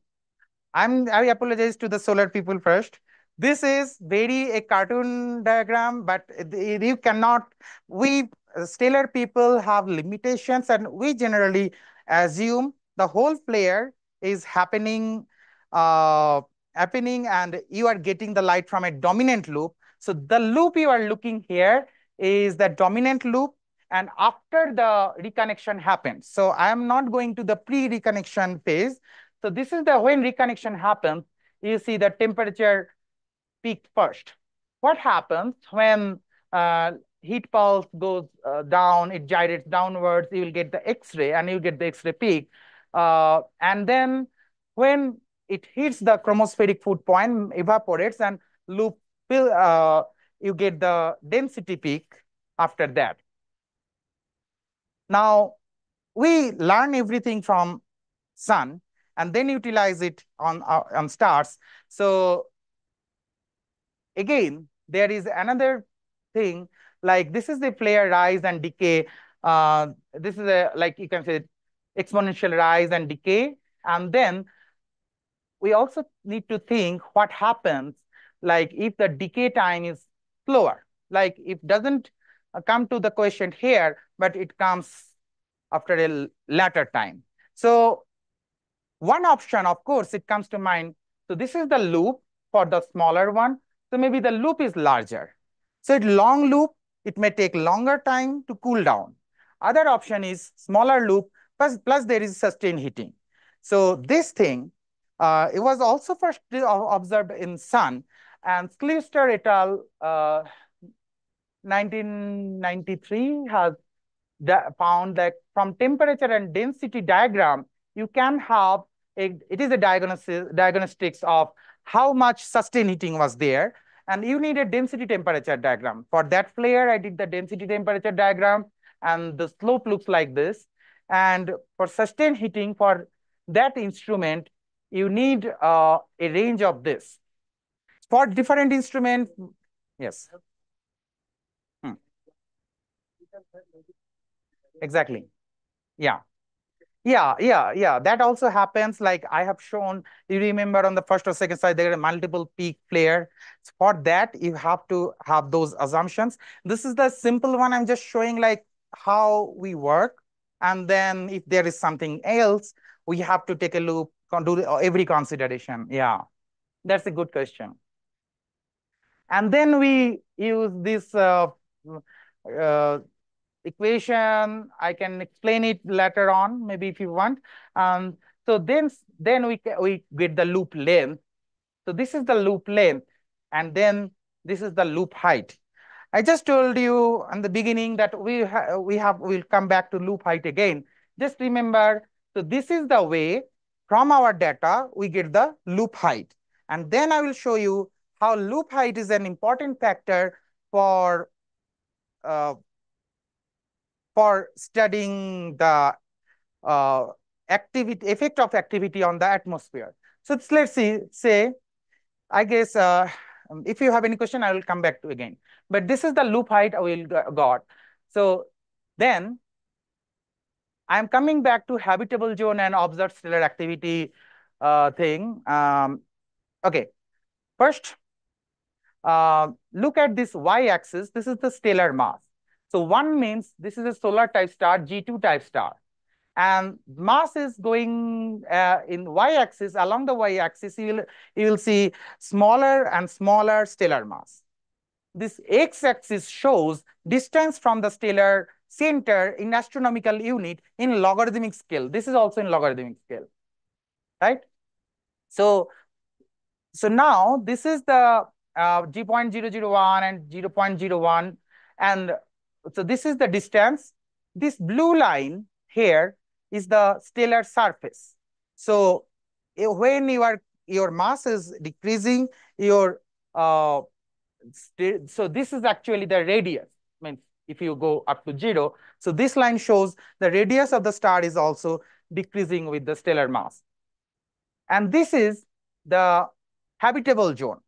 I apologize to the solar people first. This is very a cartoon diagram, but you cannot. We stellar people have limitations, and we generally assume the whole flare is uh, happening, and you are getting the light from a dominant loop. So the loop you are looking here is the dominant loop, and after the reconnection happens. So I am not going to the pre-reconnection phase. So this is the when reconnection happens, you see the temperature peak first. What happens when heat pulse goes down, it gyrates downwards, you will get the X-ray, and you get the X-ray peak. And then when it hits the chromospheric food point, evaporates, and loop you get the density peak after that. Now, we learn everything from sun and then utilize it on stars. So again, there is another thing, like this is the flare rise and decay. This is a, like you can say, exponential rise and decay. And then we also need to think what happens, like if the decay time is slower, like it doesn't come to the question here, but it comes after a later time. So one option, of course, it comes to mind. So this is the loop for the smaller one. So maybe the loop is larger. So it long loop, it may take longer time to cool down. Other option is smaller loop, plus there is sustained heating. So this thing, it was also first observed in sun, and Clister et al. 1993 has found that from temperature and density diagram, you can have it is a diagnostics of how much sustained heating was there. And you need a density temperature diagram. For that flare, I did the density temperature diagram, and the slope looks like this. And for sustained heating, for that instrument, you need a range of this. For different instrument, yes. Hmm. Exactly. Yeah. Yeah. That also happens. Like I have shown, you remember on the first or second slide, there are multiple peak flare. For that, you have to have those assumptions. This is the simple one. I'm just showing like how we work. And then if there is something else, we have to take a look, do every consideration. Yeah, that's a good question. And then we use this uh, equation. I can explain it later on, maybe if you want. So then we get the loop length. So this is the loop length, and then this is the loop height. I just told you in the beginning that we'll come back to loop height again. Just remember, so this is the way from our data we get the loop height, and then I will show you how loop height is an important factor for uh, studying the uh, activity effect of activity on the atmosphere. So let's see, say, I guess if you have any question, I will come back to again. But this is the loop height I will got. So then I'm coming back to habitable zone and observed stellar activity thing. Okay, first, look at this y-axis. This is the stellar mass. So 1 means this is a solar type star, G2 type star. And mass is going in y-axis. Along the y-axis, you will see smaller and smaller stellar mass. This x-axis shows distance from the stellar center in astronomical unit in logarithmic scale. This is also in logarithmic scale, right? So now this is the 0.001 and 0.01. And so this is the distance. This blue line here is the stellar surface. So when your mass is decreasing, your so this is actually the radius. I mean, if you go up to 0, so this line shows the radius of the star is also decreasing with the stellar mass. And this is the habitable zone.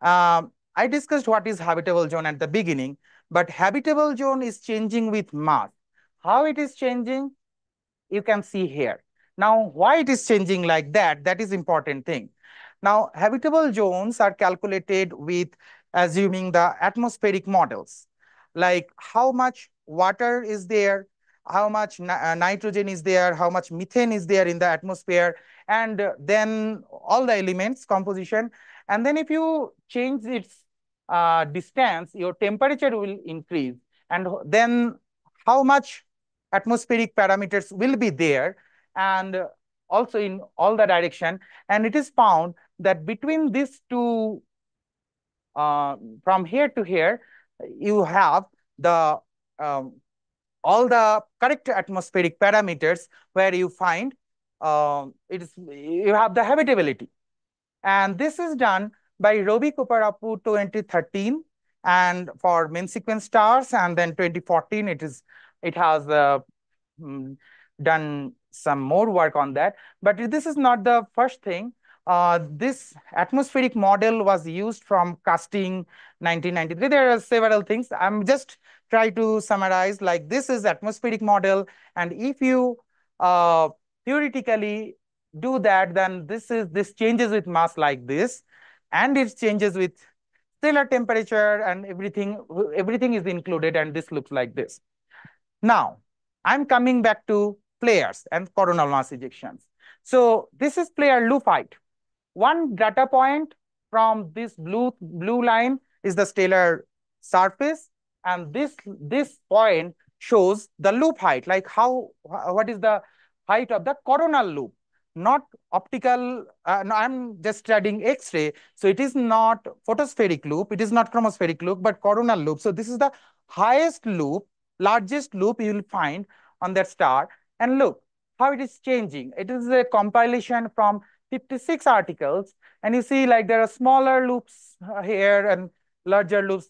I discussed what is habitable zone at the beginning, but habitable zone is changing with mass. How it is changing, you can see here. Now, why it is changing like that, that is important thing. Now, habitable zones are calculated with assuming the atmospheric models, like how much water is there, how much nitrogen is there, how much methane is there in the atmosphere, and then all the elements composition. And then if you change its distance, your temperature will increase. And then how much atmospheric parameters will be there, and also in all the direction. And it is found that between these two, from here to here, you have the all the correct atmospheric parameters, where you find you have the habitability. And this is done by Robbie Cooper up to 2013, and for main sequence stars, and then 2014 it has done some more work on that. But this is not the first thing. This atmospheric model was used from casting 1993. There are several things. I'm just try to summarize, like this is atmospheric model. And if you uh, theoretically do that, then this changes with mass like this, and it changes with stellar temperature, and everything is included, and this looks like this. Now, I'm coming back to flares and coronal mass ejections. So this is flare loop height. One data point from this blue line is the stellar surface, and this point shows the loop height, like what is the height of the coronal loop, not optical. No, I'm just studying X-ray, so it is not photospheric loop, it is not chromospheric loop, but coronal loop. So this is the highest loop, largest loop you will find on that star. And look how it is changing. It is a compilation from 56 articles, and you see like there are smaller loops here and larger loops.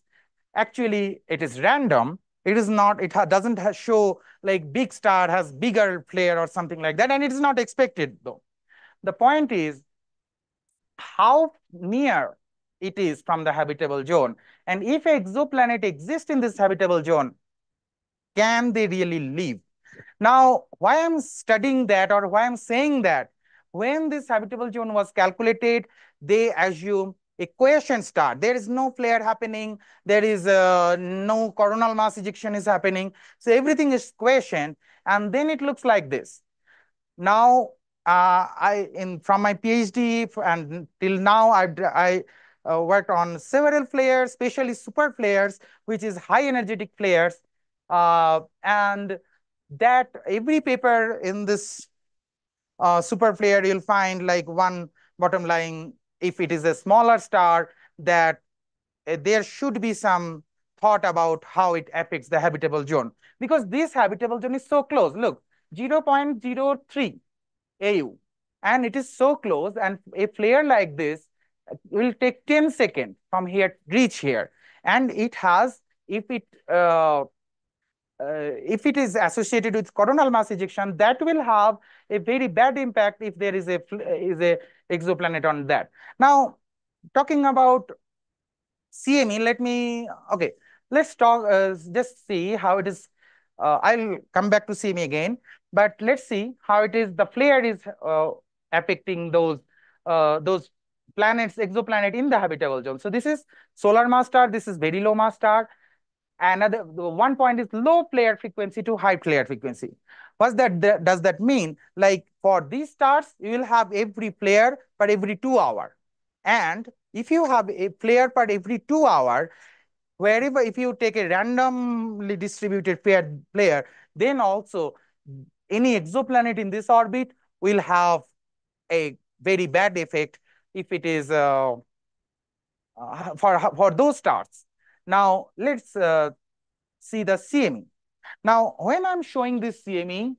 Actually, it is random. It is not, doesn't show like big star has bigger flare or something like that, and it is not expected though. The point is how near it is from the habitable zone. And if exoplanet exists in this habitable zone, can they really live? Now, why I'm studying that, or why I'm saying that, when this habitable zone was calculated, they assume a quiescent star. There is no flare happening. There is no coronal mass ejection is happening. So everything is quiescent, and then it looks like this. Now, from my PhD and till now, I worked on several flares, especially super flares, which is high energetic flares, and that every paper in this super flare, you'll find like one bottom line, if it is a smaller star, that there should be some thought about how it affects the habitable zone, because this habitable zone is so close. Look, 0.03 AU, and it is so close, and a flare like this will take 10 seconds from here reach here, and it has, if it is associated with coronal mass ejection, that will have a very bad impact if there is a exoplanet on that. Now, talking about CME, let's talk, just see how it is. I'll come back to CME again, but let's see how it is, the flare is affecting those planets, exoplanet in the habitable zone. So this is solar mass star, this is very low mass star. Another one point is low flare frequency to high flare frequency. Does that mean? Like for these stars, you will have every flare per every 2 hours. And if you have a flare per every 2 hours, wherever, if you take a randomly distributed flare, then also any exoplanet in this orbit will have a very bad effect if it is for those stars. Now, let's see the CME. Now, when I'm showing this CME,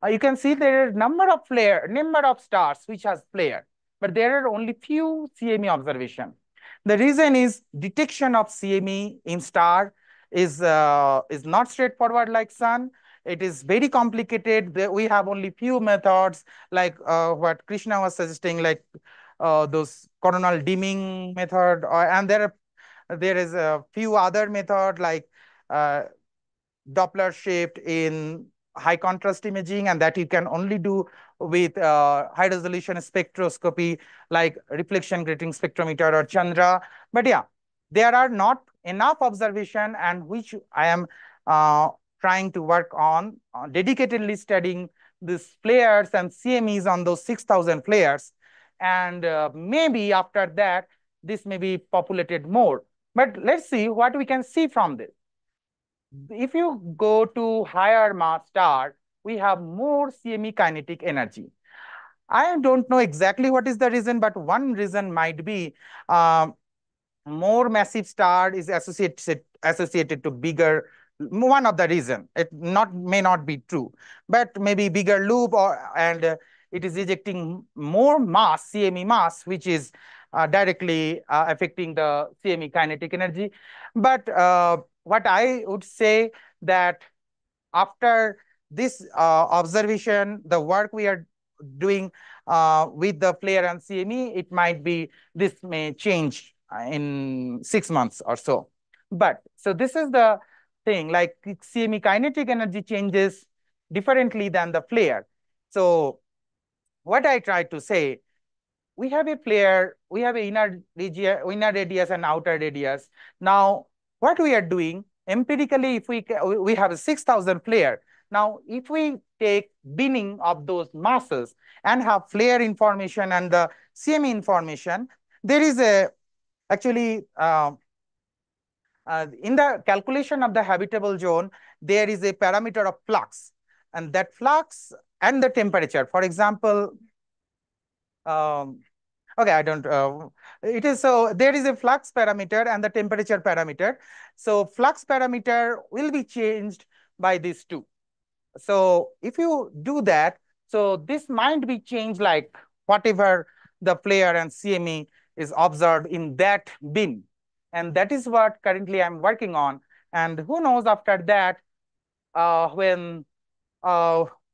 you can see there are number of stars which has flare, but there are only few CME observation. The reason is detection of CME in star is not straightforward like sun. It is very complicated. We have only few methods, like what Krishna was suggesting, like those coronal dimming method, and there is a few other method like uh, Doppler shift in high contrast imaging, and that you can only do with high resolution spectroscopy like reflection grating spectrometer or Chandra. But yeah, there are not enough observation, and which I am trying to work on, dedicatedly studying these flares and CMEs on those 6,000 flares. And maybe after that, this may be populated more. But let's see what we can see from this. If you go to higher mass star, we have more CME kinetic energy. I don't know exactly what is the reason, but one reason might be more massive star is associated to bigger. One of the reason, it may not be true, but maybe bigger loop, and it is ejecting more mass, CME mass, which is directly affecting the CME kinetic energy. But what I would say, that after this observation, the work we are doing with the flare and CME, it might be this may change in 6 months or so. But so this is the thing, like CME kinetic energy changes differently than the flare. So what I try to say, we have a flare, we have a inner radius and outer radius. Now, what we are doing empirically, if we have a 6,000 flare. Now, if we take binning of those masses and have flare information and the CME information, there is a actually in the calculation of the habitable zone, there is a parameter of flux, and that flux and the temperature. For example, okay, I don't, it is so there is a flux parameter and the temperature parameter. So flux parameter will be changed by these two. So if you do that, so this might be changed like whatever the flare and CME is observed in that bin. And that is what currently I'm working on. And who knows after that, when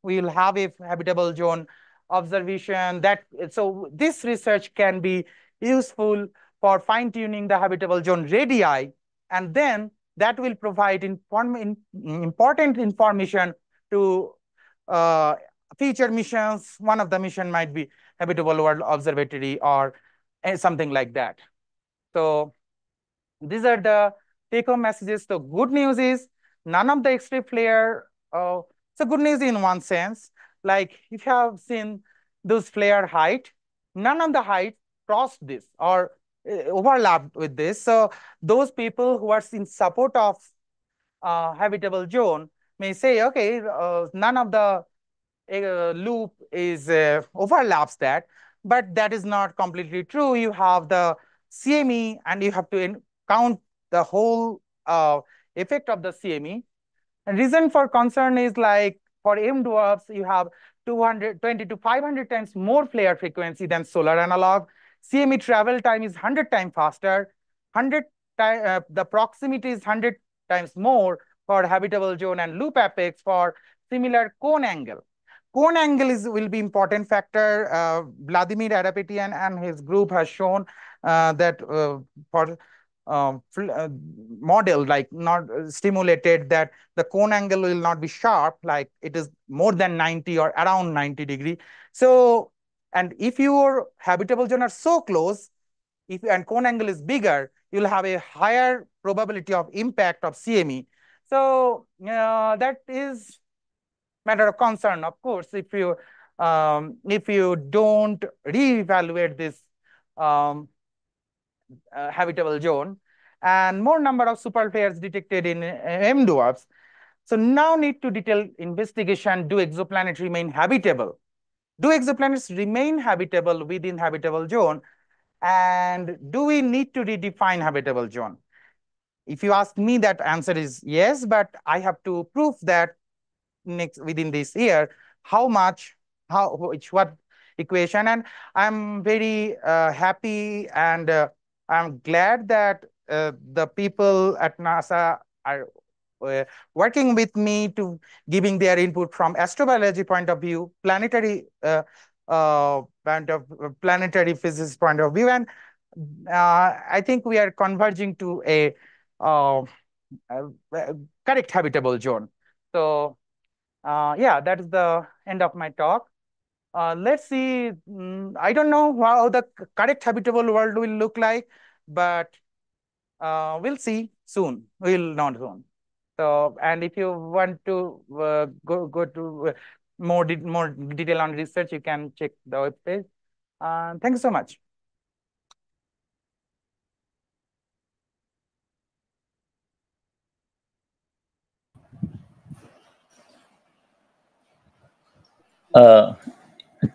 we will have a habitable zone observation that, so this research can be useful for fine tuning the habitable zone radii, and then that will provide important information to future missions. One of the mission might be Habitable World Observatory or something like that. So these are the take-home messages. So good news is none of the extreme flare. So good news in one sense, like if you have seen those flare height, none of the height crossed this or overlapped with this. So those people who are in support of habitable zone may say, okay, none of the loop is overlaps that, but that is not completely true. You have the CME and you have to count the whole effect of the CME. And reason for concern is like for M dwarfs, you have 220 to 500 times more flare frequency than solar analog. CME travel time is 100 times faster. 100 the proximity is 100 times more for habitable zone and loop apex for similar cone angle. Cone angle will be important factor. Vladimir Arapetian and his group has shown that for model, like not stimulated, that the cone angle will not be sharp, like it is more than 90 or around 90 degree. So, and if your habitable zone are so close, if and cone angle is bigger, you'll have a higher probability of impact of CME. So that is matter of concern, of course, if you don't reevaluate this habitable zone, and more number of superflares detected in M dwarfs. So now need to detail investigation. Do exoplanets remain habitable? Do exoplanets remain habitable within habitable zone? And do we need to redefine habitable zone? If you ask me, that answer is yes, but I have to prove that within this year, how much, what equation. And I'm very happy and I'm glad that the people at NASA are working with me to giving their input from astrobiology point of view, planetary planetary physics point of view, and I think we are converging to a uh, correct habitable zone. So yeah, that is the end of my talk. Let's see. I don't know how the correct habitable world will look like, but we'll see soon. We'll know soon. So, and if you want to go to more detail on research, you can check the web page. Thank you so much. Uh,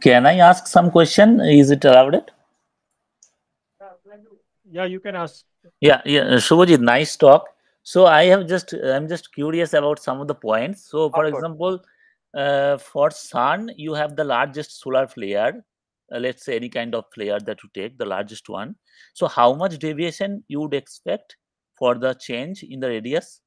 can I ask some question? Is it allowed? Yeah, you can ask. Yeah. Subhajeet, nice talk. So I'm just curious about some of the points. So for example, for sun, you have the largest solar flare. Let's say any kind of flare that you take, the largest one. So how much deviation you would expect for the change in the radius?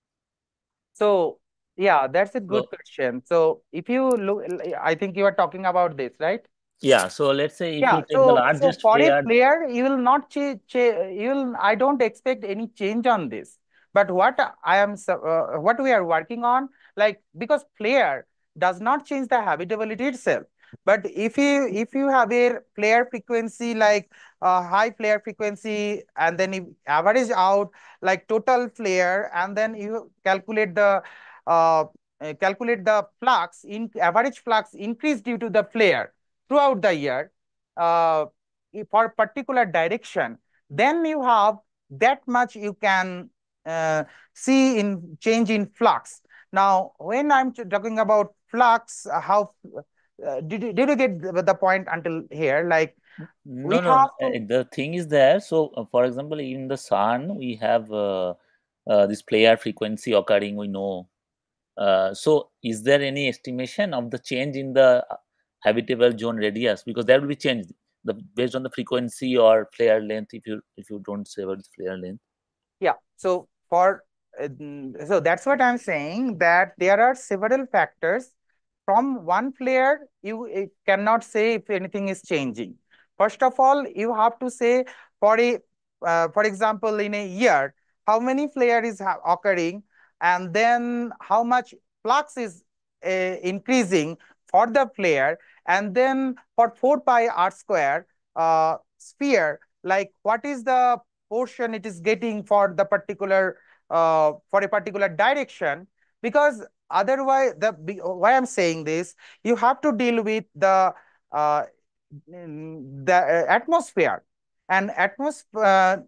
So yeah, that's a good question. So if you look, I think you are talking about this, right? Yeah, so let's say if Yeah, you take the so largest for a flare, flare, you will not I don't expect any change on this. But what we are working on, like, because flare does not change the habitability itself. But if you have a flare frequency like high flare frequency, and then you average out like total flare, and then you uh, calculate the flux in average flux increase due to the flare throughout the year, uh, for particular direction, then you have that much you can see in change in flux. Now, when I'm talking about flux, how did you get the point until here? Like, we no, no, have to. the thing is there. So, for example, in the sun, we have this flare frequency occurring, we know. So, is there any estimation of the change in the habitable zone radius? Because that will be changed based on the frequency or flare length. If you don't say about the flare length. Yeah. So that's what I'm saying, that there are several factors. From one flare, you cannot say if anything is changing. First of all, you have to say for example, in a year, how many flare is occurring, and then how much flux is increasing for the flare, and then for 4 pi r square sphere, like what is the portion it is getting for the particular for a particular direction. Because otherwise, why I'm saying this, you have to deal with uh, the atmosphere, and atmosphere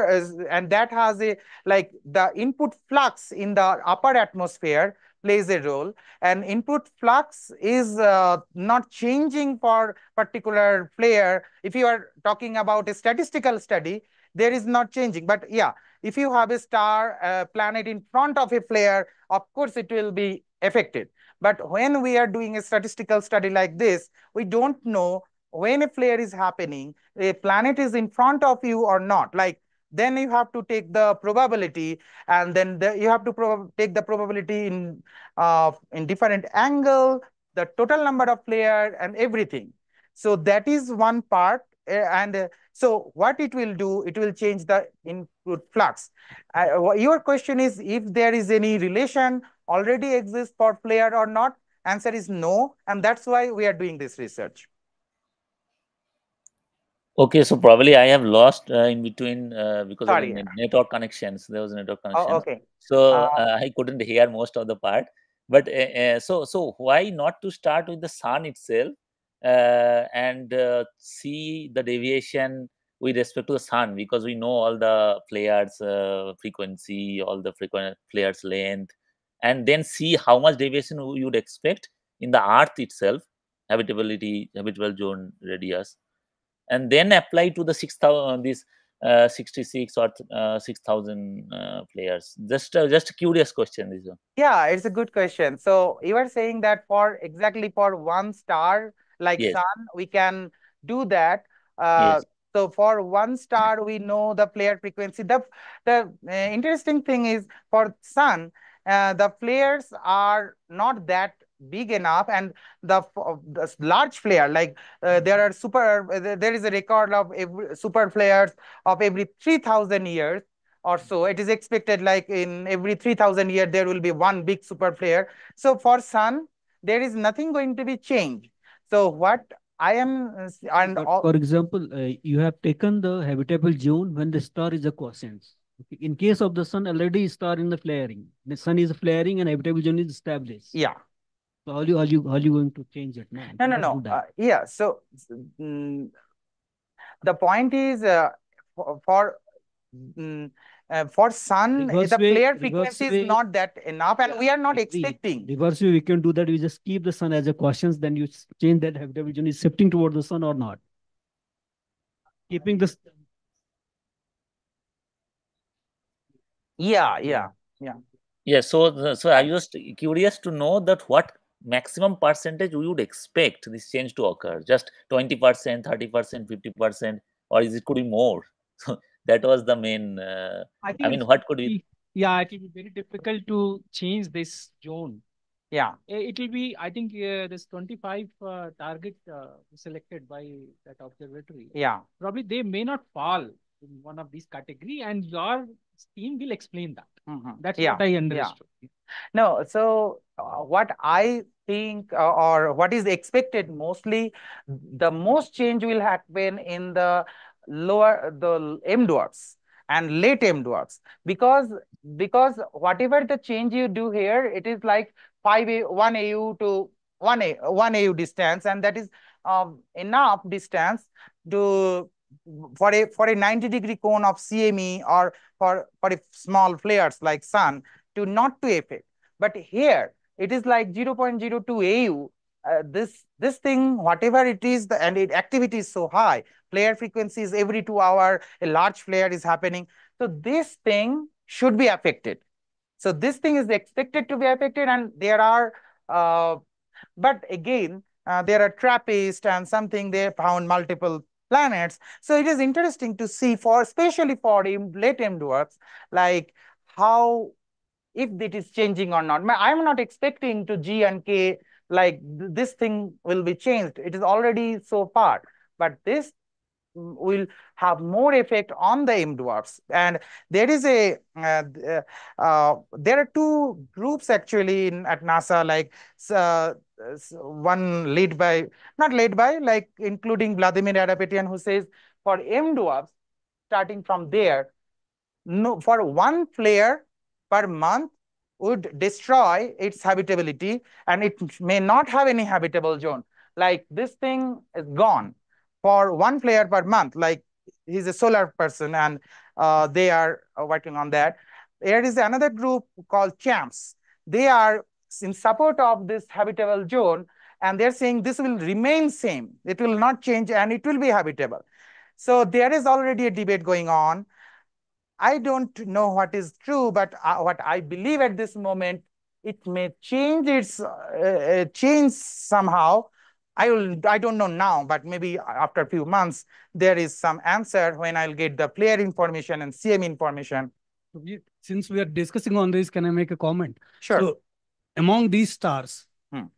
is, and that has a, like, the input flux in the upper atmosphere plays a role, and input flux is not changing for particular flare. If you are talking about a statistical study, there is not changing. But yeah, if you have a star planet in front of a flare, of course it will be affected. But when we are doing a statistical study like this, we don't know when a flare is happening, a planet is in front of you or not. Like, then you have to take the probability, and then you have to take the probability in different angle, the total number of flare and everything. So that is one part. And so what it will do, it will change the input flux. Your question is if there is any relation already exists for flare or not. Answer is no, and that's why we are doing this research. Okay, so probably I have lost in between because of the Sorry. network connections. There was a network Oh, connection, okay. so I couldn't hear most of the part. But so why not to start with the sun itself and see the deviation with respect to the sun, because we know all the flares frequency, all the frequent flares length, and then see how much deviation you would expect in the Earth itself, habitable zone radius, and then apply to the 6,000 this 66 or 6,000 players. Just a curious question, this one. Yeah, it's a good question. So you are saying that for exactly for one star like Yes, sun, we can do that. yes. So for one star, we know the flare frequency. The interesting thing is, for sun, the flares are not that big enough, and the large flare, like there is a record of super flares of every 3,000 years or so. It is expected like in every 3,000 years there will be one big super flare. So for sun, there is nothing going to be changed. So what I am and But for example, you have taken the habitable zone when the star is a quiescent. Okay. In case of the sun, already star in the flaring. The sun is flaring and habitable zone is established. yeah. So how you going to change it now? No. Yeah. So mm, the point is mm, for sun, the flare frequency is not that enough, and we are not expecting. Reverse way, we can do that. We just keep the sun as a quiescent, then you change that habitable zone is shifting toward the sun or not. Keeping this. Yeah. Yes, so I was just curious to know that what maximum percentage we would expect this change to occur. Just 20%, 30%, 50%, or is it could be more? So that was the main. I I think mean, what could be? yeah, it will be very difficult to change this zone Yeah. It will be, I think, this 25 target selected by that observatory. Yeah. Probably they may not fall in one of these category, and your team will explain that. That's what I understood. No, so what I think or what is expected mostly, the most change will happen in the the M dwarfs and late M dwarfs, because whatever the change you do here, it is like 1 AU to 1 AU distance, and that is enough distance to for a 90-degree cone of CME, or for a small flares like sun, to not to affect. But here it is like 0.02 AU. This thing, whatever it is, and its activity is so high, flare frequencies every 2 hours, a large flare is happening. So this thing should be affected. So this thing is expected to be affected, and there are, but again, there are TRAPPIST and something, they found multiple planets. So it is interesting to see, for especially for late M dwarfs, like how, if it is changing or not. I'm not expecting to G and K, like this thing will be changed. It is already so far, but this will have more effect on the M dwarfs. And there is a there are two groups actually at NASA, like one led by, not led by, like including Vladimir Arapetian, who says for M dwarfs, starting from there, no, for one flare per month would destroy its habitability, and it may not have any habitable zone. Like this thing is gone for one flare per month. Like he's a solar person, and they are working on that. There is another group called CHAMPS. They are in support of this habitable zone, and they're saying this will remain same. It will not change, and it will be habitable. So there is already a debate going on. I don't know what is true, but what I believe at this moment, it may change its change somehow. I don't know now, but maybe after a few months, there is some answer when I'll get the flare information and CM information. Since we are discussing on this, can I make a comment? Sure. So among these stars,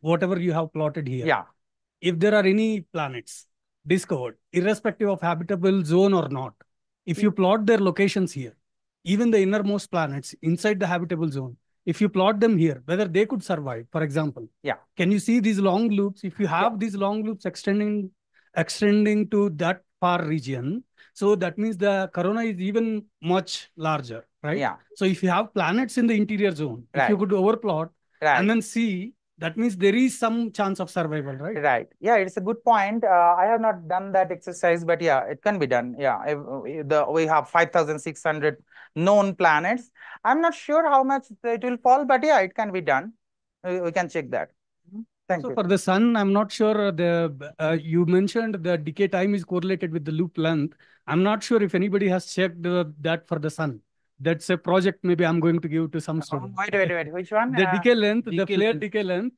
whatever you have plotted here, Yeah, if there are any planets discovered, irrespective of habitable zone or not, if you plot their locations here, even the innermost planets inside the habitable zone, if you plot them here, whether they could survive, for example, yeah, can you see these long loops? If you have these long loops extending to that far region, so that means the corona is even much larger, right? yeah. So if you have planets in the interior zone, if you could overplot and then see, that means there is some chance of survival, right? Right. Yeah, it's a good point. I have not done that exercise, but yeah, it can be done. Yeah, we have 5,600 known planets. I'm not sure how much it will fall, but yeah, it can be done. We can check that. Thank you. For the sun, I'm not sure. You mentioned the decay time is correlated with the loop length. I'm not sure if anybody has checked that for the sun. That's a project maybe I'm going to give to some students. Wait. Which one? The decay length, the flare decay length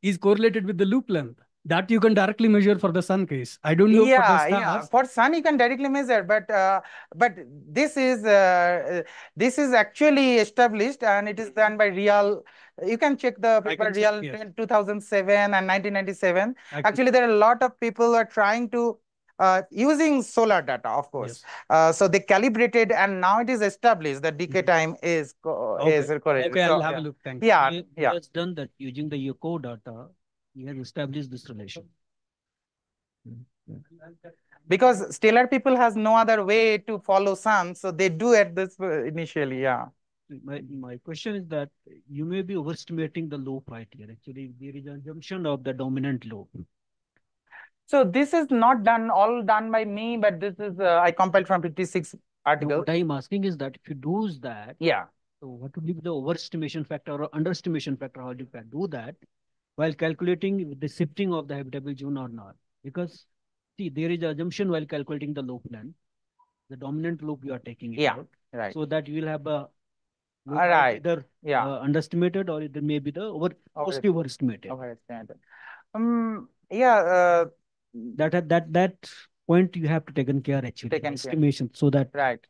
is correlated with the loop length. That you can directly measure for the sun case. I don't know for the stars. Yeah. For sun you can directly measure, but this is actually established, and it is done by real. You can check the paper real 2007 and 1997. Actually, there are a lot of people are trying to using solar data, of course. So they calibrated, and now it is established that decay time is correct. Okay, I'll have a look. Thanks. Yeah, He has done that using the Yoko data. He has established this relation. Because stellar people has no other way to follow sun, so they do at this initially. Yeah. My question is that you may be overestimating the loop right here. Actually, there is an assumption of the dominant loop. So this is not all done by me, but this is I compiled from 56 articles. No, what I'm asking is that if you do that, so what would be the overestimation factor or underestimation factor? How do you do that while calculating the shifting of the habitable zone or not? Because see, there is an assumption while calculating the loop length, the dominant loop you are taking it out, right? So that you will have a either underestimated, or there may be the mostly overestimated. That point you have to take care actually, estimation, so that right.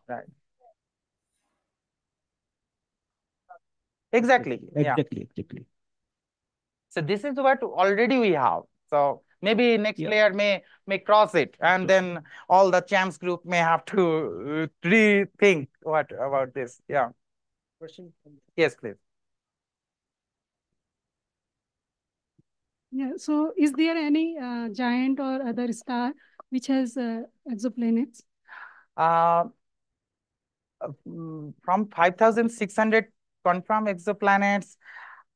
Exactly. So this is what already we have. So maybe next layer may cross it, and then all the champs group may have to rethink what about this. Yeah. Question. Yes, please. Yeah. So, is there any giant or other star which has exoplanets? From 5,600 confirmed exoplanets,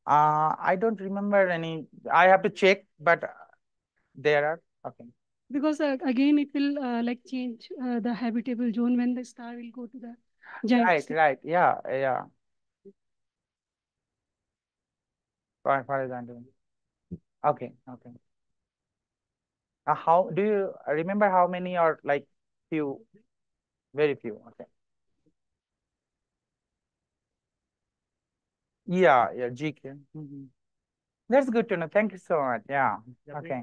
I don't remember any. I have to check, but there are. Okay. Because again, it will like change the habitable zone when the star will go to the giant Right, star. right. Yeah, yeah. For example. Okay, okay. How do you remember how many are like few? Very few. Okay. Yeah, yeah, GK. That's good to know. Thank you so much. Yeah. Okay.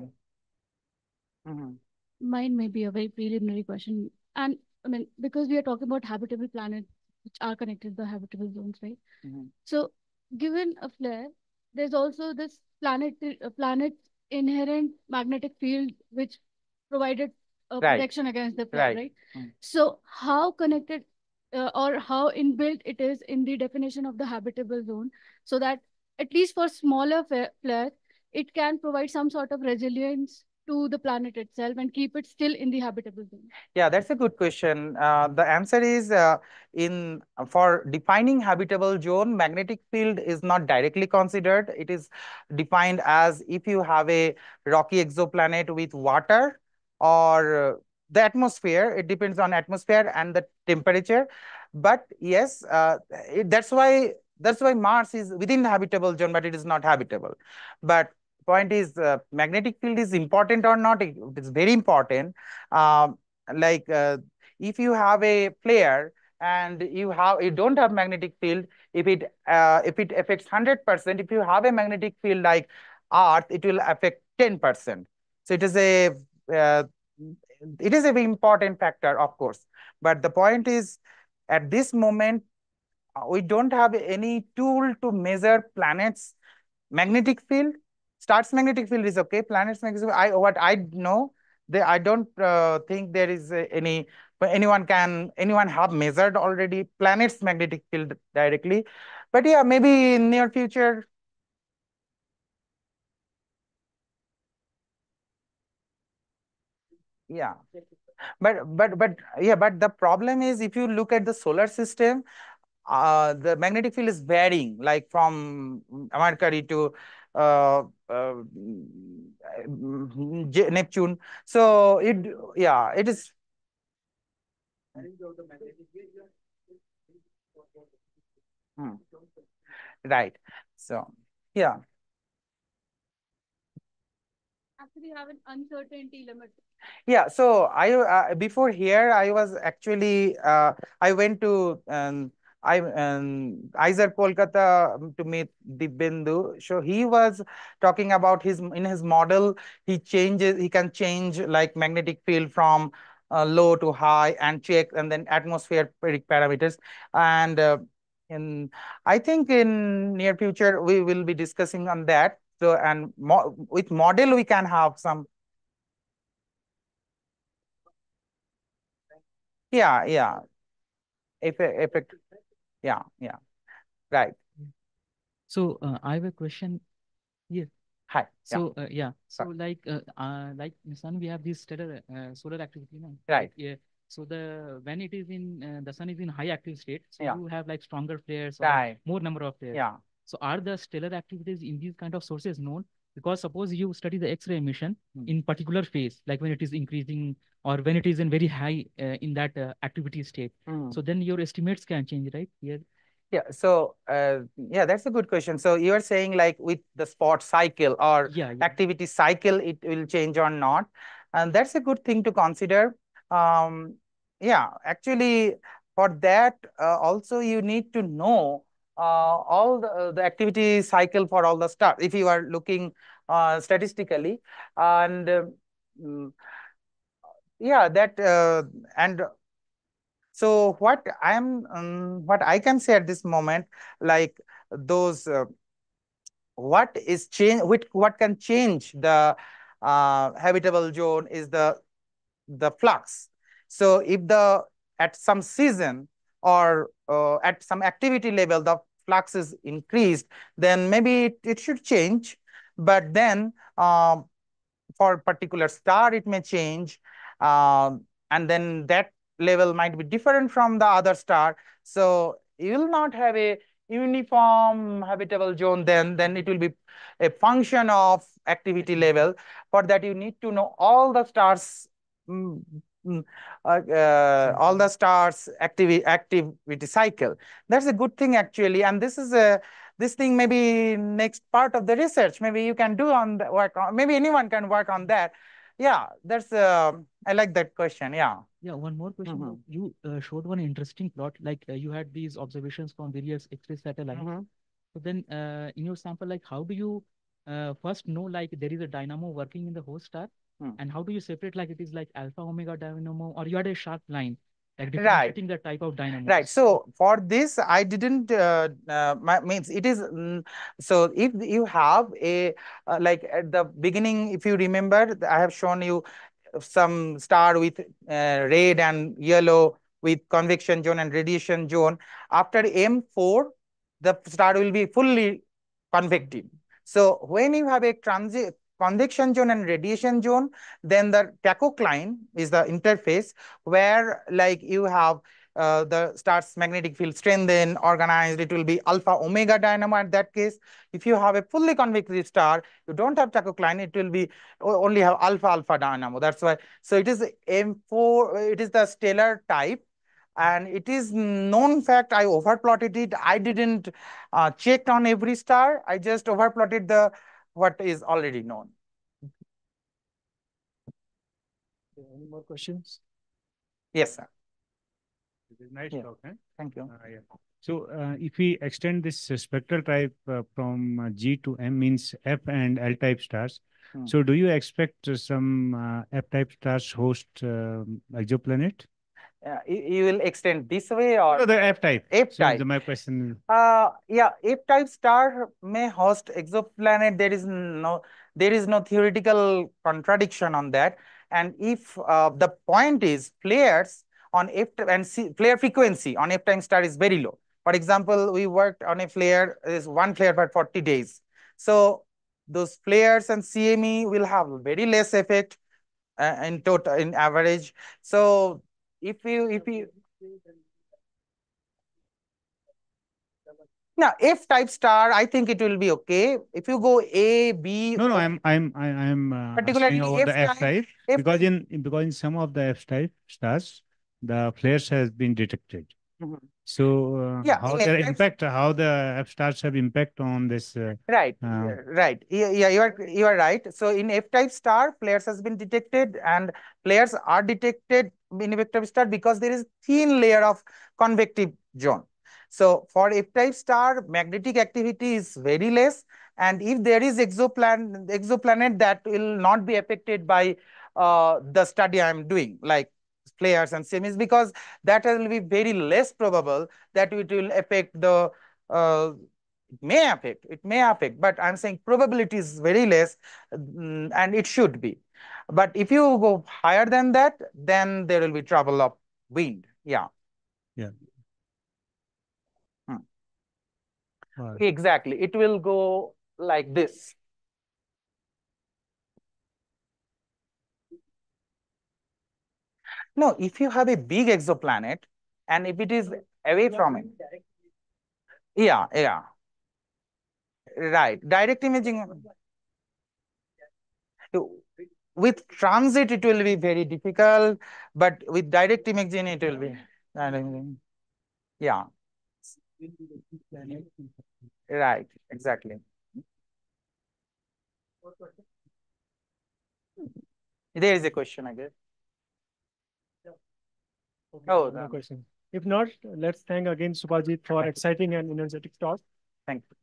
Mine may be a very preliminary question. And I mean, because we are talking about habitable planets which are connected to the habitable zones, right? So given a flare, there's also this planet's inherent magnetic field which provided protection against the flare, right? So how connected or how inbuilt it is in the definition of the habitable zone, so that at least for smaller flares, it can provide some sort of resilience to the planet itself and keep it still in the habitable zone? Yeah, that's a good question. The answer is in for defining habitable zone, magnetic field is not directly considered. It is defined as if you have a rocky exoplanet with water or the atmosphere. It depends on atmosphere and the temperature. But yes, that's why Mars is within the habitable zone, but it is not habitable. But point is, magnetic field is important or not? It is very important. Like if you have a flare and you don't have magnetic field, if it affects 100%, if you have a magnetic field like Earth, it will affect 10%. So uh, it is a very important factor, of course. But the point is, at this moment, we don't have any tool to measure planets' magnetic field. Star's magnetic field is okay. Planet's magnetic field, what I know, I don't think there is anyone have measured already planet's magnetic field directly. But yeah, maybe in near future. Yeah. But the problem is, if you look at the solar system, the magnetic field is varying, like from Mercury to Neptune. So it is. Right. So yeah. Actually have an uncertainty limit. Yeah, so before here I was actually I went to Iser Kolkata to meet Dibyendu. So he was talking about in his model he can change like magnetic field from low to high and check, and then atmospheric parameters. And I think in near future we will be discussing on that. So and with model we can have some. Yeah, yeah. Effect. Yeah, yeah. Right. So I have a question here. Hi. So yeah. So like sun, we have this stellar solar activity, no? Right. Yeah. So when it is in the sun is in high active state, so Yeah. you have like stronger flares or Right. more number of flares. Yeah. So are the stellar activities in these kind of sources known? Because suppose you study the X-ray emission in particular phase, like when it is increasing or when it is in very high in that activity state. So then your estimates can change, right? Here. Yeah. So yeah, that's a good question. So you are saying like with the spot cycle or activity cycle, it will change or not, and that's a good thing to consider. Yeah, actually, for that also you need to know all the activity cycle for all the stars if you are looking statistically, and yeah, that and so what I can say at this moment, like those what is change, what can change the habitable zone is the flux. So if the at some season or at some activity level the flux is increased, then maybe it should change. But then for particular star it may change, and then that level might be different from the other star. So you will not have a uniform habitable zone. Then it will be a function of activity level. For that you need to know all the stars, mm, all the stars activity cycle. That's a good thing actually, and this is a this thing maybe next part of the research maybe you can do on the work on, maybe anyone can work on that. Yeah, that's I like that question. Yeah. Yeah, one more question. You showed one interesting plot, like you had these observations from various X-ray satellites. So then in your sample, like how do you first know like there is a dynamo working in the host star? And how do you separate like it is like alpha omega dynamo, or you had a sharp line like differentiating the type of dynamo? Right. So for this, I didn't means it is so if you have a like at the beginning, if you remember, I have shown you some star with red and yellow with convection zone and radiation zone. After M4, the star will be fully convective. So when you have a transit convection zone and radiation zone, then the tachocline is the interface where like you have the star's magnetic field strengthened, organized. It will be alpha omega dynamo at that case. If you have a fully convective star, you don't have tachocline, it will be only have alpha alpha dynamo. That's why. So it is M4, it is the stellar type. And it is known fact, I overplotted it. I didn't check on every star. I just overplotted the what is already known. Any more questions? Yes, sir. Nice talk. Thank you. Yeah. So if we extend this spectral type from G to M, means F and L type stars. So do you expect some F type stars host exoplanet? You will extend this way or no, the F type. F type. So my question. Yeah, F type star may host exoplanet. There is no theoretical contradiction on that. And if the point is flares on F and flare frequency on F time star is very low. For example, we worked on a flare, is one flare per 40 days. So those flares and CME will have very less effect in total, in average. So if you now F type star, I think it will be okay. If you go A, B. No, I'm particularly about the F type because in some of the F type stars, the flares has been detected. So how their impact, how the F stars have impact on this? Right. Yeah, you are right. So in F type star, flares has been detected, and flares are detected in F type star because there is thin layer of convective zone. So for F type star, magnetic activity is very less, and if there is exoplanet, that will not be affected by the study I am doing, like flares and CMEs, because that will be very less probable that it will affect the it may affect, but I'm saying probability is very less, and it should be. But if you go higher than that, then there will be trouble of wind. Yeah. Yeah. Exactly. It will go like this. No, if you have a big exoplanet and if it is away from it. Yeah. Right. Direct imaging. With transit, it will be very difficult, but with direct imaging, it will be. Yeah. Right. Exactly. There is a question, I guess. Okay, no question. If not, let's thank again Subhajeet for exciting and energetic talk. Thank you.